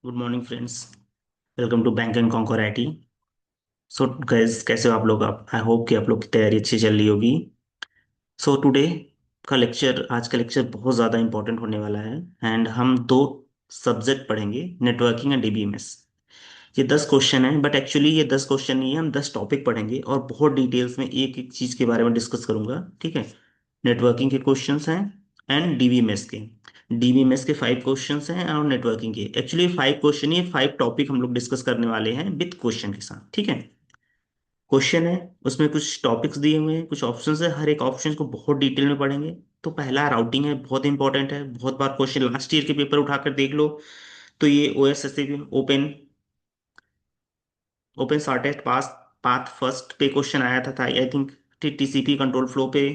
Good morning friends. Welcome to bank and conquer IT. So guys, कैसे हो आप लोग? आप आई होप कि आप लोग की तैयारी अच्छी चल रही होगी। सो टुडे का लेक्चर, आज का लेक्चर बहुत ज़्यादा इंपॉर्टेंट होने वाला है। एंड हम दो सब्जेक्ट पढ़ेंगे, नेटवर्किंग एंड डीबीएमएस। ये 10 क्वेश्चन है, बट एक्चुअली ये 10 क्वेश्चन नहीं है, हम 10 टॉपिक पढ़ेंगे और बहुत डिटेल्स में एक एक चीज़ के बारे में डिस्कस करूंगा। ठीक है। नेटवर्किंग के क्वेश्चंस हैं एंड डीबीएमएस के। डीबीएमएस के 5 क्वेश्चंस हैं और नेटवर्किंग के एक्चुअली 5 क्वेश्चन, ये 5 टॉपिक हम लोग डिस्कस करने वाले हैं विद क्वेश्चन के साथ। ठीक है। क्वेश्चन है, उसमें कुछ टॉपिक्स दिए हुए हैं, कुछ ऑप्शंस है, हर एक ऑप्शन को बहुत डिटेल में पढ़ेंगे। तो पहला राउटिंग है, बहुत इंपॉर्टेंट है, बहुत बार क्वेश्चन लास्ट ईयर के पेपर उठाकर देख लो। तो ये ओएसएससी ओपन ओपन शॉर्टेस्ट पास पाथ फर्स्ट पे क्वेश्चन आया था I think. TCP control flow पे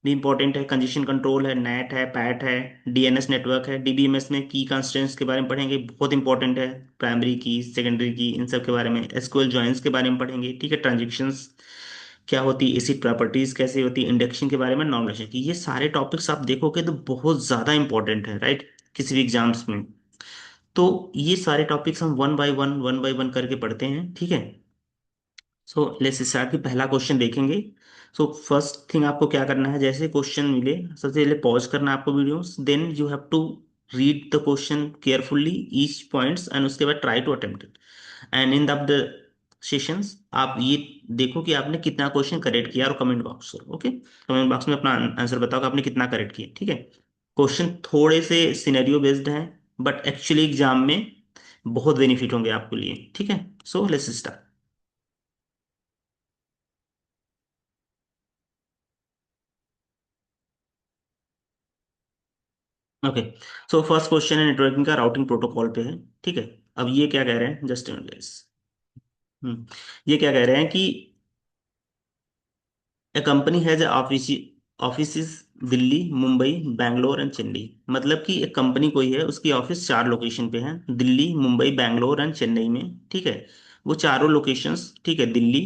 भी इंपॉर्टेंट है। कंजेशन कंट्रोल है, नेट है, पैट है, डीएनएस नेटवर्क है। डीबीएमएस में की कंस्ट्रेंट्स के बारे में पढ़ेंगे, बहुत इंपॉर्टेंट है। प्राइमरी की, सेकेंडरी की, इन सब के बारे में। एसक्यूएल जॉइंस के बारे में पढ़ेंगे। ठीक है। ट्रांजेक्शंस क्या होती है, एसिड प्रॉपर्टीज कैसे होती है, इंडेक्सिंग के बारे में, नॉर्मलाइजेशन की। ये सारे टॉपिक्स आप देखोगे तो बहुत ज्यादा इंपॉर्टेंट है, राइट, किसी भी एग्जाम्स में। तो ये सारे टॉपिक्स हम वन बाय वन करके पढ़ते हैं। ठीक है। सो लेट्स स्टार्ट की पहला क्वेश्चन देखेंगे। सो फर्स्ट थिंग आपको क्या करना है, जैसे क्वेश्चन मिले सबसे पहले पॉज करना है आपको video, then you have to read the question carefully each points, and उसके बाद try to attempt it. And in the sessions आप ये देखो कि आपने कितना क्वेश्चन करेक्ट किया, और comment box, okay, comment box में अपना आंसर बताओ कि आपने कितना करेक्ट किया। ठीक है। क्वेश्चन थोड़े से सिनेरियो बेस्ड हैं, बट एक्चुअली एग्जाम में बहुत बेनिफिट होंगे आपके लिए। ठीक है। So let's start. Okay. So first question है नेटवर्किंग का, राउटिंग प्रोटोकॉल पे है। ठीक है। अब ये क्या कह रहे हैं, जस्ट हम्म ये क्या कह रहे हैं कि a company has office Delhi, Mumbai, Bangalore and Chennai. मतलब कि एक कंपनी कोई है, उसकी ऑफिस 4 लोकेशन पे है, दिल्ली, मुंबई, बैंगलोर एंड चेन्नई में। ठीक है। वो चारों लोकेशंस, ठीक है, दिल्ली,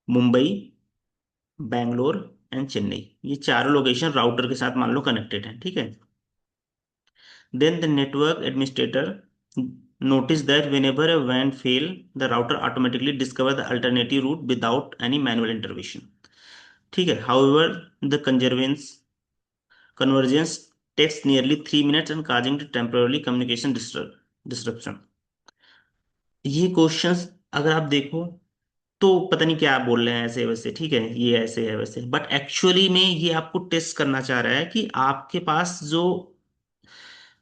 मुंबई, बैंगलोर एंड चेन्नई, ये चारों लोकेशन राउटर के साथ मान लो कनेक्टेड है। ठीक है। Then the network administrator noticed that whenever a WAN fail, the router automatically discover the alternative route without any manual intervention. ठीक है। However, the convergence takes nearly 3 minutes and causing the temporarily communication disruption. ये questions अगर आप देखो तो पता नहीं क्या बोल रहे हैं, ऐसे वैसे। ठीक है, ये ऐसे है वैसे, बट एक्चुअली में ये आपको टेस्ट करना चाह रहा है कि आपके पास जो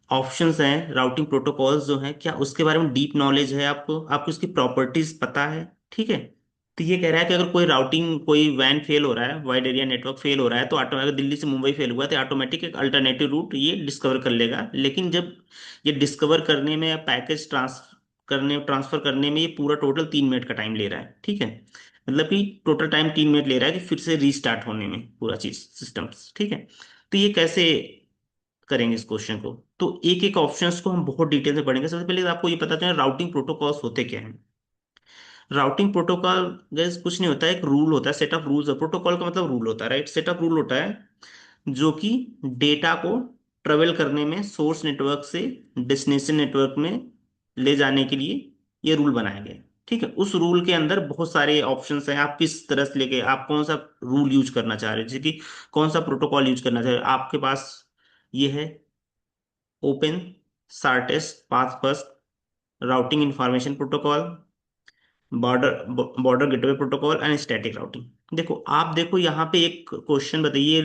ऑप्शंस हैं, राउटिंग प्रोटोकॉल्स जो हैं, क्या उसके बारे में डीप नॉलेज है आपको, आपको उसकी प्रॉपर्टीज पता है। ठीक है। तो ये कह रहा है कि अगर कोई राउटिंग, कोई वैन फेल हो रहा है, वाइड एरिया नेटवर्क फेल हो रहा है, तो ऑटो अगर दिल्ली से मुंबई फेल हुआ तो ऑटोमेटिक एक अल्टरनेटिव रूट ये डिस्कवर कर लेगा। लेकिन जब ये डिस्कवर करने में या पैकेज ट्रांसफर करने में ये पूरा टोटल 3 मिनट का टाइम ले रहा है। ठीक है। मतलब कि टोटल टाइम 3 मिनट ले रहा है कि फिर से रीस्टार्ट होने में पूरा चीज सिस्टम्स। ठीक है। तो ये कैसे करेंगे इस क्वेश्चन को, तो एक एक ऑप्शंस को हम बहुत डिटेल में पढ़ेंगे। सबसे पहले आपको ये पता चले राउटिंग प्रोटोकॉल्स होते क्या हैं। राउटिंग प्रोटोकॉल गैस कुछ नहीं होता है, एक रूल होता है, सेट ऑफ रूल्स। प्रोटोकॉल का मतलब रूल होता है, राइट। सेट ऑफ रूल होता है जो कि डेटा को ट्रेवल करने में सोर्स नेटवर्क से डेस्टिनेशन नेटवर्क में ले जाने के लिए ये रूल बनाए गए। ठीक है। उस रूल के अंदर बहुत सारे ऑप्शंस हैं, आप किस तरह से लेके आप कौन सा रूल यूज करना चाह रहे हैं, जैसे कि कौन सा प्रोटोकॉल यूज करना चाह रहे हैं। आपके पास ये है open shortest path first routing information protocol, border border gateway protocol and static routing. देखो, आप देखो यहाँ पे एक क्वेश्चन बताइए,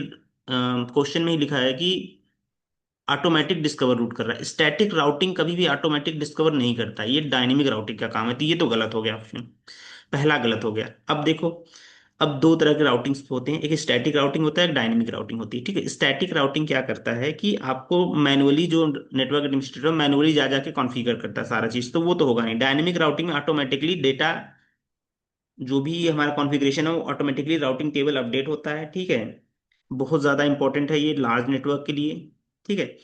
क्वेश्चन में ही लिखा है कि ऑटोमेटिक डिस्कवर रूट कर रहा है। स्टैटिक राउटिंग कभी भी ऑटोमेटिक डिस्कवर नहीं करता, ये डायनेमिक राउटिंग का काम है। तो ये तो गलत हो गया ऑप्शन, पहला गलत हो गया। अब देखो, अब दो तरह के राउटिंग्स होते हैं, एक स्टैटिक राउटिंग होता है, एक डायनेमिक राउटिंग होती है। ठीक है। स्टैटिक राउटिंग क्या करता है कि आपको मैनुअली, जो नेटवर्क एडमिनिस्ट्रेटर मैनुअली जा जाके कॉन्फ़िगर करता है सारा चीज, तो वो तो होगा नहीं। डायनेमिक राउटिंग में ऑटोमेटिकली डेटा, जो भी हमारा कॉन्फ़िगरेशन है, वो ऑटोमेटिकली राउटिंग टेबल अपडेट होता है। ठीक है। बहुत ज़्यादा इंपॉर्टेंट है ये लार्ज नेटवर्क के लिए। ठीक है।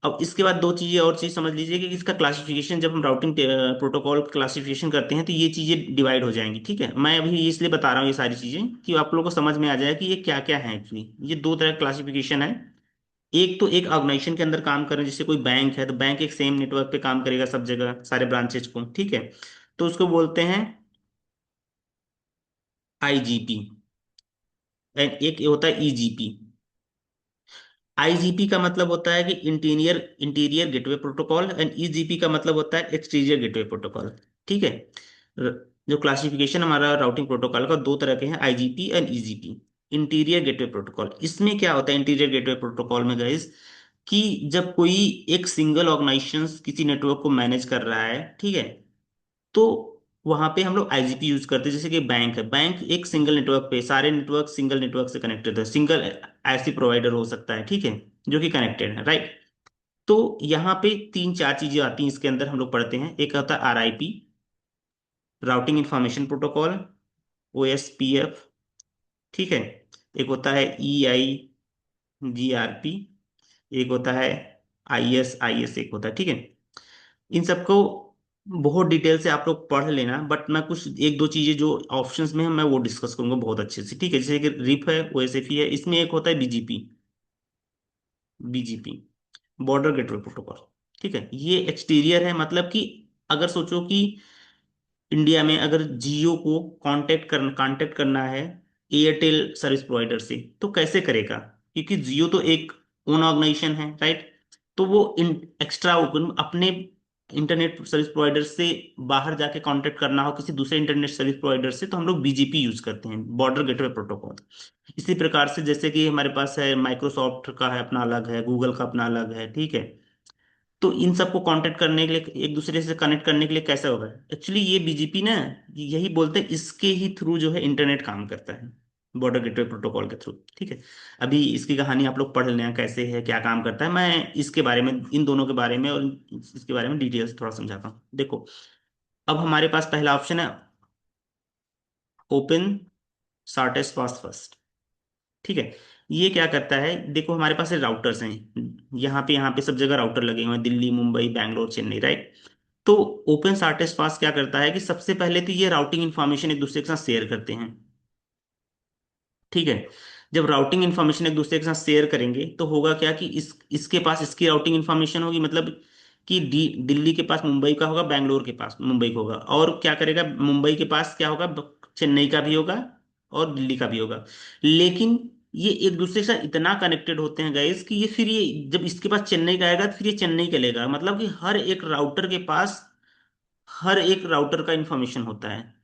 अब इसके बाद दो चीज़ें और चीज़ समझ लीजिए कि इसका क्लासिफिकेशन, जब हम राउटिंग प्रोटोकॉल क्लासिफिकेशन करते हैं तो ये चीज़ें डिवाइड हो जाएंगी। ठीक है। मैं अभी ये इसलिए बता रहा हूँ ये सारी चीज़ें कि आप लोगों को समझ में आ जाए कि ये क्या क्या है। एक्चुअली ये दो तरह क्लासिफिकेशन है। एक तो एक ऑर्गेनाइजेशन के अंदर काम कर रहे हैं, जैसे कोई बैंक है तो बैंक एक सेम नेटवर्क पे काम करेगा सब जगह सारे ब्रांचेज को, ठीक है। तो उसको बोलते हैं आईजीपी। एंड एक ये होता है ईजीपी। आईजीपी का मतलब होता है कि interior interior gateway protocol, and EGP का मतलब होता है एक्सटीरियर गेटवे प्रोटोकॉल, ठीक है। जो क्लासिफिकेशन हमारा राउटिंग प्रोटोकॉल का दो तरह के हैं, IGP and EGP. Interior gateway protocol, इसमें क्या होता है इंटीरियर गेटवे प्रोटोकॉल में गाइस, कि जब कोई एक सिंगल ऑर्गेनाइजेशन किसी नेटवर्क को मैनेज कर रहा है, ठीक है, तो वहां पे हम लोग आईजीपी यूज करते हैं। जैसे कि बैंक है, बैंक एक सिंगल नेटवर्क पे, सारे नेटवर्क सिंगल नेटवर्क से कनेक्टेड है, सिंगल आईसी प्रोवाइडर हो सकता है, ठीक है, जो कि कनेक्टेड है, राइट। तो यहाँ पे तीन चार चीजें आती हैं इसके अंदर, हम लोग पढ़ते हैं। एक होता है RIP, routing information protocol, OSPF, ठीक है। एक होता है ईआईजीआरपी, एक होता है आईएसआईएस, एक होता है, ठीक है। इन सबको बहुत डिटेल से आप लोग पढ़ लेना, बट मैं कुछ एक दो चीजें जो ऑप्शंस में है मैं वो डिस्कस करूंगा बहुत अच्छे से, ठीक है। जैसे कि रिप है, ओएसएफई है, इसमें एक होता है BGP. BGP border gateway protocol, ठीक है। ये एक्सटीरियर है, मतलब कि अगर सोचो कि इंडिया में अगर जियो को कांटेक्ट करना है एयरटेल सर्विस प्रोवाइडर से, तो कैसे करेगा? क्योंकि जियो तो एक ओन ऑर्गेनाइजेशन है, राइट। तो वो इन एक्स्ट्रा ओपन अपने इंटरनेट सर्विस प्रोवाइडर से बाहर जाके कांटेक्ट करना हो किसी दूसरे इंटरनेट सर्विस प्रोवाइडर से, तो हम लोग बीजीपी यूज करते हैं, बॉर्डर गेटवे प्रोटोकॉल। इसी प्रकार से जैसे कि हमारे पास है माइक्रोसॉफ्ट का है अपना अलग है, गूगल का अपना अलग है, ठीक है। तो इन सबको कांटेक्ट करने के लिए, एक दूसरे से कनेक्ट करने के लिए कैसे होगा? एक्चुअली ये बीजीपी ना, यही बोलते हैं, इसके ही थ्रू जो है इंटरनेट काम करता है, बॉर्डर गेटवे प्रोटोकॉल के थ्रू, ठीक है। अभी इसकी कहानी आप लोग पढ़ लेना कैसे है, क्या काम करता है। मैं इसके बारे में, इन दोनों के बारे में और इसके बारे में डिटेल से थोड़ा समझाता हूँ, देखो। अब हमारे पास पहला ऑप्शन है ओपन शॉर्टेस्ट पाथ फर्स्ट, ठीक है। ये क्या करता है, देखो हमारे पास राउटर्स हैं, यहाँ पे सब जगह राउटर लगे हुए हैं, दिल्ली, मुंबई, बैंगलोर, चेन्नई, राइट। तो ओपन शॉर्टेस्ट पाथ क्या करता है कि सबसे पहले तो ये राउटिंग इंफॉर्मेशन एक दूसरे के साथ शेयर करते हैं, ठीक है। जब राउटिंग इंफॉर्मेशन एक दूसरे के साथ शेयर करेंगे तो होगा क्या कि इसके पास इसकी राउटिंग इंफॉर्मेशन होगी, मतलब कि दिल्ली के पास मुंबई का होगा, बैंगलोर के पास मुंबई का होगा, और क्या करेगा, मुंबई के पास क्या होगा, चेन्नई का भी होगा और दिल्ली का भी होगा। लेकिन ये एक दूसरे के साथ इतना कनेक्टेड होते हैं गाइस कि ये फिर ये जब इसके पास चेन्नई का आएगा तो फिर ये चेन्नई का लेगा, मतलब कि हर एक राउटर का इंफॉर्मेशन होता है,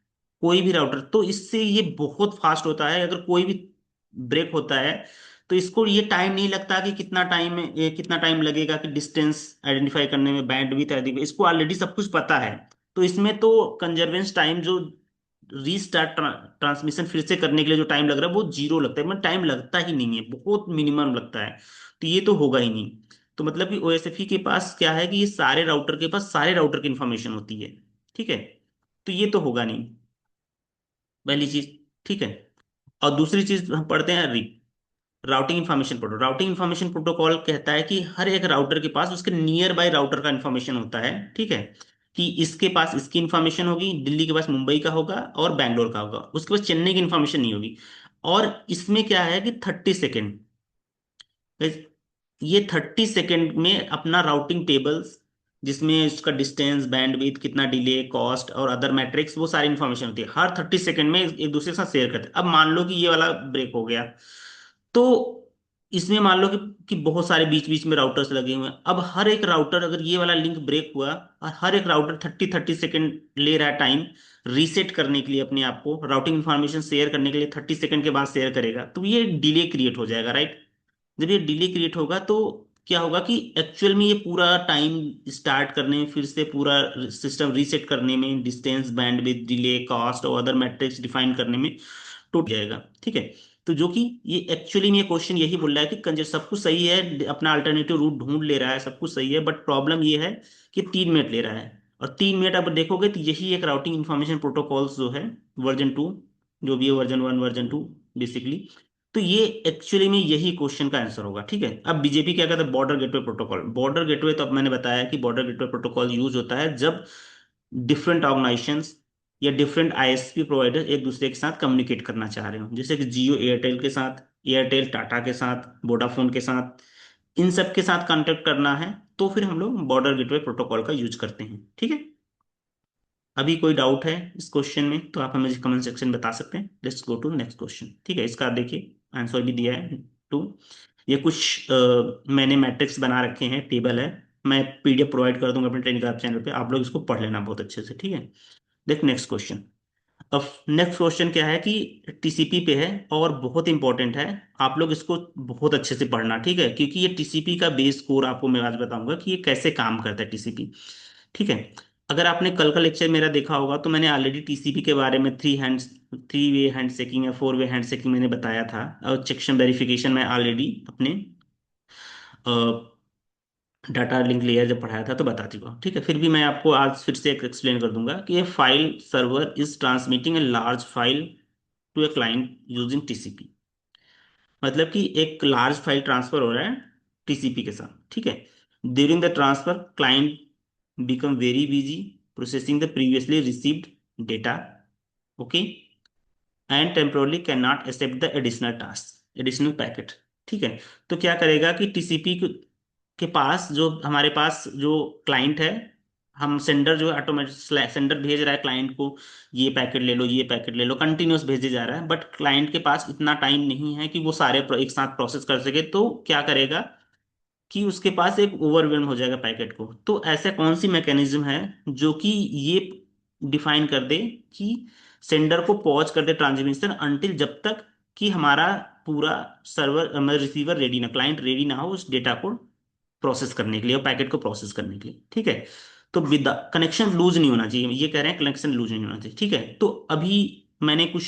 कोई भी राउटर। तो इससे ये बहुत फास्ट होता है, अगर कोई भी ब्रेक होता है तो इसको ये टाइम नहीं लगता कि कितना टाइम लगेगा कि डिस्टेंस आइडेंटिफाई करने में, बैंडविड्थ आदि, इसको ऑलरेडी सब कुछ पता है। तो इसमें तो कंजर्वेंस टाइम जो रीस्टार्ट ट्रांसमिशन फिर से करने के लिए जो टाइम लग रहा है वो जीरो लगता है, मतलब टाइम लगता ही नहीं है, बहुत मिनिमम लगता है। तो ये तो होगा ही नहीं। तो मतलब कि ओएसएफई के पास क्या है कि ये सारे राउटर के पास सारे राउटर की इंफॉर्मेशन होती है, ठीक है। तो ये तो होगा नहीं, पहली चीज, ठीक है। और दूसरी चीज हम पढ़ते हैं routing information protocol. Routing information protocol कहता है कि हर एक राउटर के पास उसके नियर बाय राउटर का इन्फॉर्मेशन होता है, ठीक है। कि इसके पास इसकी इन्फॉर्मेशन होगी, दिल्ली के पास मुंबई का होगा और बैंगलोर का होगा, उसके पास चेन्नई की इन्फॉर्मेशन नहीं होगी। और इसमें क्या है कि 30 सेकेंड, ये 30 सेकेंड में अपना राउटिंग टेबल्स, जिसमें उसका डिस्टेंस, बैंडविड्थ, कितना डिले, कॉस्ट और अदर मैट्रिक्स, वो सारी इन्फॉर्मेशन होती है, हर 30 सेकेंड में एक दूसरे के साथ शेयर करते हैं। अब मान लो कि ये वाला ब्रेक हो गया, तो इसमें मान लो कि बहुत सारे बीच बीच में राउटर्स लगे हुए हैं। अब हर एक राउटर, अगर ये वाला लिंक ब्रेक हुआ और हर एक राउटर 30 30 सेकेंड ले रहा है टाइम रीसेट करने के लिए, अपने आप को राउटिंग इन्फॉर्मेशन शेयर करने के लिए 30 सेकेंड के बाद शेयर करेगा, तो ये डिले क्रिएट हो जाएगा, राइट। जब ये डिले क्रिएट होगा तो क्या होगा कि एक्चुअल में ये पूरा टाइम स्टार्ट करने में, फिर से पूरा सिस्टम रीसेट करने में, डिस्टेंस, बैंडविड्थ, डिले, कॉस्ट और अदर मैट्रिक्स डिफाइन करने में टूट जाएगा, ठीक है। तो जो कि ये एक्चुअली में ये क्वेश्चन यही बोल रहा है कि कंजर सब कुछ सही है, अपना अल्टरनेटिव रूट ढूंढ ले रहा है, सब कुछ सही है, बट प्रॉब्लम ये है कि 3 मिनट ले रहा है। और 3 मिनट अब देखोगे तो यही एक राउटिंग इंफॉर्मेशन प्रोटोकॉल्स जो है वर्जन 2, जो भी है वर्जन 1 वर्जन 2 बेसिकली। तो ये एक्चुअली में यही क्वेश्चन का आंसर होगा, ठीक है। अब बीजेपी क्या कहता है, border gateway protocol. Border gateway तो अब मैंने बताया कि बॉर्डर गेटवे प्रोटोकॉल यूज होता है जब डिफरेंट ऑर्गेनाइजेशंस या डिफरेंट आईएसपी प्रोवाइडर एक दूसरे के साथ कम्युनिकेट करना चाह रहे हो, जैसे कि जियो एयरटेल के साथ, एयरटेल टाटा के साथ, वोडाफोन के साथ, इन सब के साथ कांटेक्ट करना है तो फिर हम लोग बॉर्डर गेटवे प्रोटोकॉल का यूज करते हैं। ठीक है, अभी कोई डाउट है इस क्वेश्चन में तो आप हमें कमेंट सेक्शन में बता सकते हैं। Let's go to next question. ठीक है, इसका देखिए आंसर भी दिया है टू। ये कुछ मैंने मैट्रिक्स बना रखे हैं, टेबल है। मैं पीडीएफ प्रोवाइड कर दूंगा अपने टेलीग्राम चैनल पे, आप लोग इसको पढ़ लेना बहुत अच्छे से। ठीक है, देख नेक्स्ट क्वेश्चन। अब नेक्स्ट क्वेश्चन क्या है कि टीसीपी पे है और बहुत इंपॉर्टेंट है। आप लोग इसको बहुत अच्छे से पढ़ना, ठीक है, क्योंकि ये टीसीपी का बेस कोर आपको मैं आज बताऊंगा कि ये कैसे काम करता है टीसीपी। ठीक है, अगर आपने कल का लेक्चर मेरा देखा होगा तो मैंने ऑलरेडी टीसीपी के बारे में थ्री वे हैंड शेकिंग या फोर वे हैंड शेकिंग मैंने बताया था, और चेक्शन वेरिफिकेशन मैं ऑलरेडी अपने डाटा लिंक लेयर जब पढ़ाया था तो बता चुका हूँ। ठीक है, फिर भी मैं आपको आज फिर से एक एक्सप्लेन कर दूंगा कि ये file server is transmitting a large file to a client using TCP. मतलब कि एक लार्ज फाइल ट्रांसफर हो रहा है टीसीपी के साथ। ठीक है, during the transfer client become very busy processing the previously received data. Okay, and temporally can not accept the additional task additional packet. ठीक है, तो क्या करेगा कि टीसीपी के पास जो हमारे पास जो क्लाइंट है, हम सेंडर जो है ऑटोमेटिक सेंडर भेज रहा है क्लाइंट को, ये पैकेट ले लो ये पैकेट ले लो, कंटिन्यूस भेजे जा रहा है, बट क्लाइंट के पास इतना टाइम नहीं है कि वो सारे एक साथ प्रोसेस कर सके। तो क्या करेगा कि उसके पास एक ओवरवेल्म हो जाएगा पैकेट को। तो ऐसा कौन सी मैकेनिज्म है जो कि ये डिफाइन कर दे कि सेंडर को पॉज कर दे ट्रांसमिशन अनटिल जब तक कि हमारा पूरा सर्वर मतलब रिसीवर रेडी ना, क्लाइंट रेडी ना हो उस डेटा को प्रोसेस करने के लिए और पैकेट को प्रोसेस करने के लिए। ठीक है, तो विद कनेक्शन लूज नहीं होना चाहिए, ये कह रहे हैं कनेक्शन लूज नहीं होना चाहिए। ठीक है, तो अभी मैंने कुछ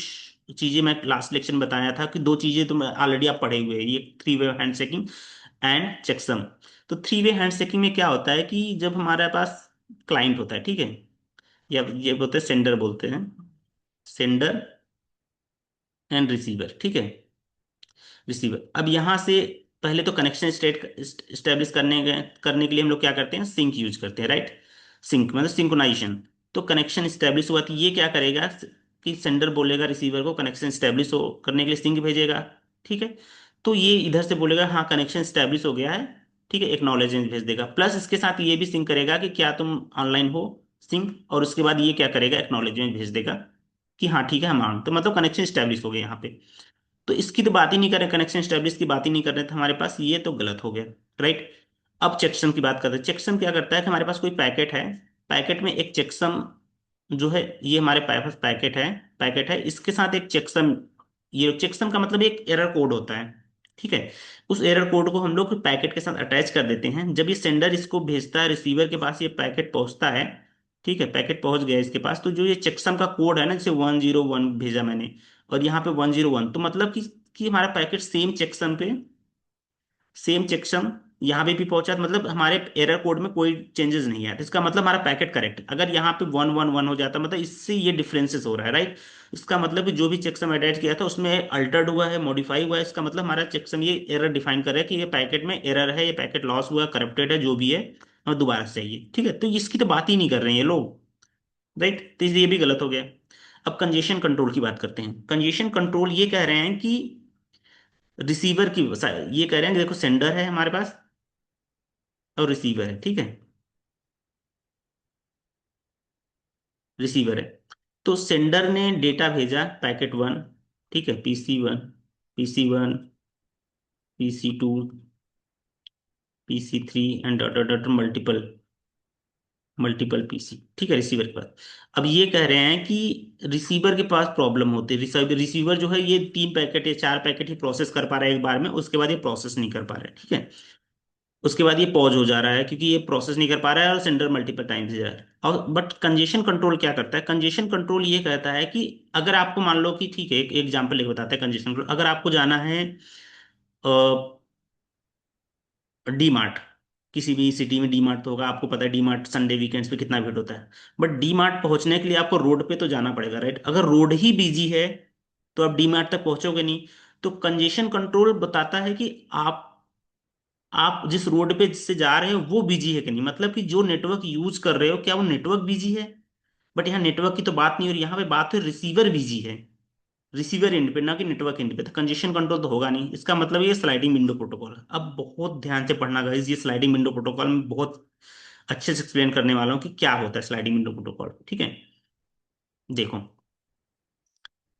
चीजें मैं लास्ट लेक्चर में बताया था कि दो चीजें तो ऑलरेडी आप पढ़े हुए हैं, ये three way hand shaking and checksum. तो थ्री वे हैंड शेकिंग में क्या होता है कि जब हमारे पास क्लाइंट होता है, ठीक है, या ये बोलते हैं सेंडर बोलते हैं, सेंडर एंड रिसीवर। ठीक है, रिसीवर अब यहाँ से पहले तो कनेक्शन स्टेट स्टेब्लिश करने के लिए हम लोग क्या करते हैं, सिंक यूज करते हैं, राइट। सिंक मतलब सिंक्रोनाइजेशन। तो कनेक्शन स्टेब्लिश हुआ तो ये क्या करेगा कि सेंडर बोलेगा रिसीवर को कनेक्शन स्टेब्लिश हो करने के लिए सिंक भेजेगा। ठीक है, तो ये इधर से बोलेगा हाँ कनेक्शन स्टेब्लिश हो गया है, ठीक है, एक्नॉलेजमेंट भेज देगा। प्लस इसके साथ ये भी सिंक करेगा कि क्या तुम ऑनलाइन हो, सिंक, और उसके बाद ये क्या करेगा, एक्नॉलेजमेंट भेज देगा कि हाँ ठीक है हम ऑन। तो मतलब कनेक्शन स्टेब्लिश हो गया यहाँ पे। तो इसकी तो बात ही नहीं करें, कनेक्शन स्टेब्लिश की बात ही नहीं कर रहे थे हमारे पास, ये तो गलत हो गया, राइट। अब चेकसम की बात करते हैं। चेकसम क्या करता है कि हमारे पास कोई पैकेट है, पैकेट में एक चेकसम जो है, ये हमारे पास पैकेट है इसके साथ एक चेकसम। ये चेकसम का मतलब एक एरर कोड होता है। ठीक है, उस एरर कोड को हम लोग पैकेट के साथ अटैच कर देते हैं। जब ये सेंडर इसको भेजता है रिसीवर के पास, ये पैकेट पहुंचता है, ठीक है, पैकेट पहुंच गया इसके पास, तो जो ये चेकसम का कोड है ना, जैसे 101 भेजा मैंने और यहाँ पे 101, तो मतलब कि हमारा पैकेट सेम चेकसम यहाँ पे भी पहुंचा, तो मतलब हमारे एरर कोड में कोई चेंजेस नहीं आया, तो इसका मतलब हमारा पैकेट करेक्ट। अगर यहाँ पे 111 हो जाता मतलब इससे ये डिफरेंसेस हो रहा है, राइट। इसका मतलब कि जो भी चेकसम अटैच किया था उसमें अल्टर्ड हुआ है, मॉडिफाई हुआ है, इसका मतलब हमारा चेकसम ये एरर डिफाइन कर रहा है कि ये पैकेट में एरर है, ये पैकेट लॉस हुआ, करप्टेड है, जो भी है, और दोबारा से चाहिए। ठीक है, तो इसकी तो बात ही नहीं कर रहे हैं ये लोग, राइट, तो ये भी गलत हो गया। अब कंजेशन कंट्रोल की बात करते हैं। कंजेशन कंट्रोल ये कह रहे हैं कि रिसीवर की ये कह रहे हैं कि देखो सेंडर है हमारे पास और रिसीवर है, ठीक है, रिसीवर है। तो सेंडर ने डेटा भेजा पैकेट वन, ठीक है, PC one, PC two, PC three and dot dot dot multiple multiple PC. ठीक है, रिसीवर के पास। अब ये कह रहे हैं कि रिसीवर के पास प्रॉब्लम होती है, रिसीवर जो है ये 3 पैकेट या 4 पैकेट ही प्रोसेस कर पा रहा है एक बार में, उसके बाद ये प्रोसेस नहीं कर पा रहा है। ठीक है, उसके बाद ये पॉज हो जा रहा है क्योंकि ये प्रोसेस नहीं कर पा रहा है और सेंडर मल्टीपल टाइम्स जा रहा है। और बट कंजेशन कंट्रोल क्या करता है, कंजेशन कंट्रोल ये कहता है कि अगर आपको मान लो कि ठीक है, एक एग्जांपल लेके बताते हैं कंजेशन कंट्रोल। अगर आपको जाना है डी मार्ट, किसी भी सिटी में डी मार्ट तो होगा, आपको पता है डी मार्ट संडे वीकेंड्स पे कितना भीड़ होता है। बट डी मार्ट पहुंचने के लिए आपको रोड पे तो जाना पड़ेगा, राइट। अगर रोड ही बिजी है तो आप डी मार्ट तक पहुंचोगे नहीं। तो कंजेशन कंट्रोल बताता है कि आप जिस रोड पे जिससे जा रहे हो वो बिजी है कि नहीं, मतलब कि जो नेटवर्क यूज कर रहे हो क्या वो नेटवर्क बिजी है। बट यहाँ नेटवर्क की तो बात नहीं हो रही, यहाँ पे बात है रिसीवर बिजी है। रिसीवर एंड पे, ना कि नेटवर्क एंड पे, तो कंजेशन कंट्रोल तो होगा नहीं। इसका मतलब ये स्लाइडिंग विंडो प्रोटोकॉल है। अब बहुत ध्यान से पढ़ना गाइस, ये स्लाइडिंग विंडो प्रोटोकॉल में बहुत अच्छे से एक्सप्लेन करने वाला हूँ कि क्या होता है स्लाइडिंग विंडो प्रोटोकॉल, ठीक है। देखो,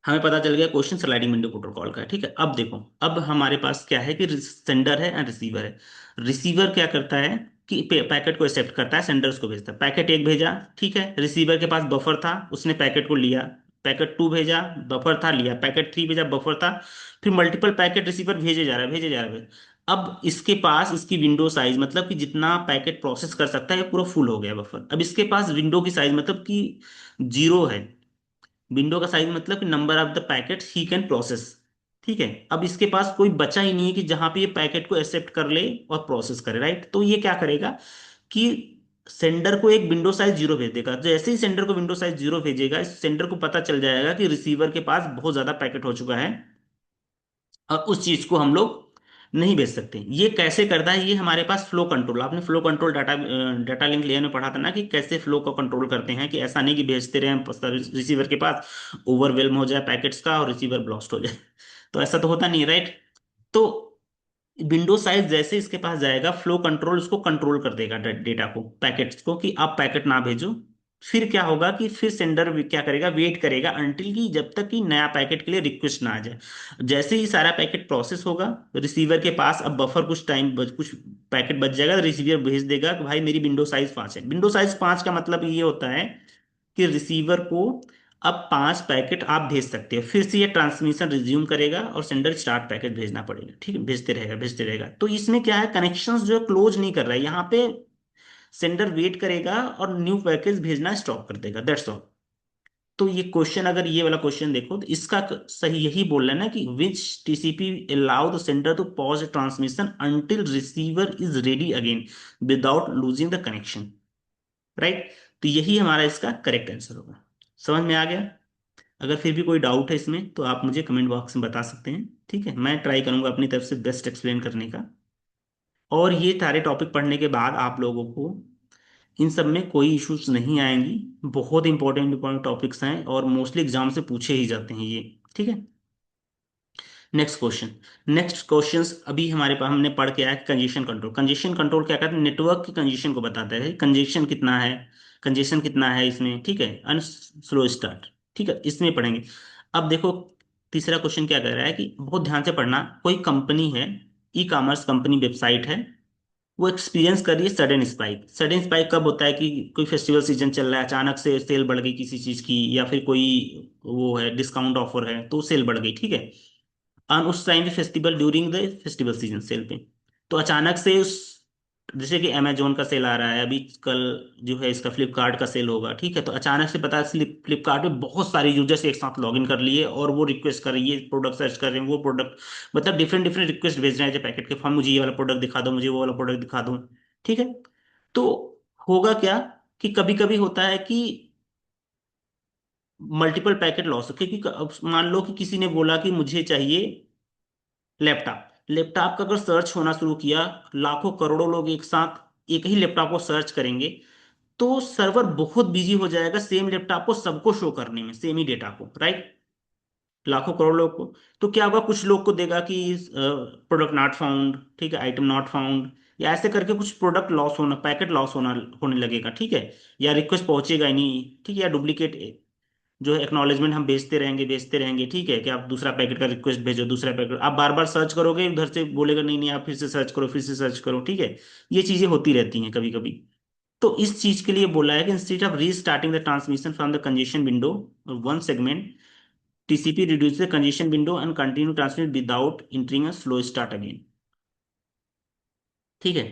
हमें पता चल गया क्वेश्चन स्लाइडिंग विंडो प्रोटोकॉल का है, ठीक है। अब देखो, अब हमारे पास क्या है कि सेंडर है एंड रिसीवर है। रिसीवर क्या करता है कि पैकेट को एक्सेप्ट करता है, सेंडर उसको भेजता है। पैकेट एक भेजा, ठीक है, रिसीवर के पास बफर था, उसने पैकेट को लिया। पैकेट टू भेजा, बफर था, लिया। पैकेट थ्री भेजा, बफर था। फिर मल्टीपल पैकेट रिसीवर भेजे जा रहा है, भेजे जा रहा है। अब इसके पास इसकी विंडो साइज, मतलब कि जितना पैकेट प्रोसेस कर सकता है, ये पूरा फुल हो गया बफर। अब इसके पास विंडो की साइज मतलब कि जीरो है। विंडो का साइज मतलब कि number of the packets he can process, ठीक है। अब इसके पास कोई बचा ही नहीं है कि जहां पे ये पैकेट को एक्सेप्ट कर ले और प्रोसेस करे, राइट। तो ये क्या करेगा कि सेंडर को एक विंडो साइज जीरो भेज देगा। जैसे ही सेंडर को विंडो साइज जीरो भेजेगा, इस सेंडर को पता चल जाएगा कि रिसीवर के पास बहुत ज्यादा पैकेट हो चुका है और उस चीज को हम लोग नहीं भेज सकते। ये कैसे करता है, ये हमारे पास फ्लो कंट्रोल, आपने flow control data data link layer में पढ़ा था ना, कि कैसे फ्लो को कंट्रोल करते हैं, कि ऐसा नहीं कि भेजते रहे रिसीवर के पास, ओवरवेलम हो जाए पैकेट्स का और रिसीवर ब्लास्ट हो जाए। तो ऐसा तो होता नहीं, राइट। तो विंडो साइज जैसे इसके पास जाएगा, फ्लो कंट्रोल उसको कंट्रोल कर देगा डेटा को, पैकेट्स को, कि आप पैकेट ना भेजो। फिर क्या होगा कि फिर सेंडर क्या करेगा, वेट करेगा अनटिल की जब तक कि नया पैकेट के लिए रिक्वेस्ट ना आ जाए। जैसे ही सारा पैकेट प्रोसेस होगा, रिसीवर के पास अब बफर कुछ टाइम कुछ पैकेट बच जाएगा, तो रिसीवर भेज देगा कि भाई मेरी विंडो साइज 5 है। विंडो साइज 5 का मतलब ये होता है कि रिसीवर को अब 5 पैकेट आप भेज सकते हो। फिर से ये ट्रांसमिशन रिज्यूम करेगा और सेंडर स्टार्ट पैकेट भेजना पड़ेगा, ठीक है। भेजते रहेगा, भेजते रहेगा। तो इसमें क्या है, कनेक्शंस जो क्लोज नहीं कर रहा है यहाँ पे, सेंडर वेट करेगा और न्यू पैकेज भेजना स्टॉप कर देगा, दैट्स ऑल। तो ये क्वेश्चन, अगर ये वाला क्वेश्चन देखो तो इसका सही यही बोल रहा है ना कि which TCP allow the sender to pause transmission until receiver is ready again without losing the connection, right. तो यही हमारा इसका करेक्ट आंसर होगा। समझ में आ गया? अगर फिर भी कोई डाउट है इसमें तो आप मुझे कमेंट बॉक्स में बता सकते हैं, ठीक है। मैं ट्राई करूंगा अपनी तरफ से बेस्ट एक्सप्लेन करने का। और ये सारे टॉपिक पढ़ने के बाद आप लोगों को इन सब में कोई इश्यूज नहीं आएंगी। बहुत इंपॉर्टेंट इंपॉर्टेंट टॉपिक्स हैं और मोस्टली एग्जाम से पूछे ही जाते हैं ये, ठीक है। Next question. नेक्स्ट क्वेश्चंस अभी हमारे पास हमने पढ़ के आया कंजेशन कंट्रोल। कंजेशन कंट्रोल क्या कहते हैं, नेटवर्क की कंजेशन को बताता है, कंजेशन कितना है, कंजेशन कितना है इसमें, ठीक है। अन स्लो स्टार्ट, ठीक है, इसमें पढ़ेंगे। अब देखो, तीसरा क्वेश्चन क्या कह रहा है कि बहुत ध्यान से पढ़ना। कोई कंपनी है, ई कॉमर्स कंपनी वेबसाइट है, वो एक्सपीरियंस कर रही है सडन स्पाइक। सडन स्पाइक कब होता है कि कोई फेस्टिवल सीजन चल रहा है, अचानक से सेल बढ़ गई किसी चीज की, या फिर कोई वो है डिस्काउंट ऑफर है तो सेल बढ़ गई, ठीक है। और उस टाइम पे festival, during the festival season cell पे, तो अचानक से उस, जैसे कि अमेजोन का सेल आ रहा है अभी कल, जो है इसका फ्लिपकार्ट का सेल होगा, ठीक है। तो अचानक से पता है फ्लिपकार्ट में बहुत सारे यूजर्स एक साथ लॉग इन कर लिए और वो रिक्वेस्ट कर रही है, प्रोडक्ट सर्च कर रहे हैं, वो प्रोडक्ट, मतलब डिफरेंट डिफरेंट रिक्वेस्ट भेज रहे हैं जो पैकेट के फॉर्म, मुझे ये वाला प्रोडक्ट दिखा दो, मुझे वो वाला प्रोडक्ट दिखा दो, ठीक है। तो होगा क्या कि कभी कभी होता है कि मल्टीपल पैकेट लॉस, क्योंकि अब मान लो कि किसी ने बोला कि मुझे चाहिए लैपटॉप। लैपटॉप का अगर सर्च होना शुरू किया, लाखों करोड़ों लोग एक साथ एक ही लैपटॉप को सर्च करेंगे, तो सर्वर बहुत बिजी हो जाएगा सेम लैपटॉप को सबको शो करने में, सेम ही डेटा को, राइट। लाखों करोड़ लोग को। तो क्या होगा, कुछ लोग को देगा कि प्रोडक्ट नॉट फाउंड, ठीक है, आइटम नॉट फाउंड, या ऐसे करके कुछ प्रोडक्ट लॉस होना, पैकेट लॉस होना होने लगेगा, ठीक है। या रिक्वेस्ट पहुंचेगा ही नहीं, ठीक है, या डुप्लीकेट जो है एक्नॉलेजमेंट हम भेजते रहेंगे, ठीक है, कि आप दूसरा पैकेट का रिक्वेस्ट भेजो, दूसरा पैकेट आप बार बार सर्च करोगे, उधर से बोलेगा नहीं नहीं आप फिर से सर्च करो, फिर से सर्च करो, ठीक है। ये चीजें होती रहती हैं कभी कभी। तो इस चीज के लिए बोला है कि instead of restarting the transmission from the congestion window one segment, TCP reduce the congestion window and continue transmit without entering a slow start again, ठीक है।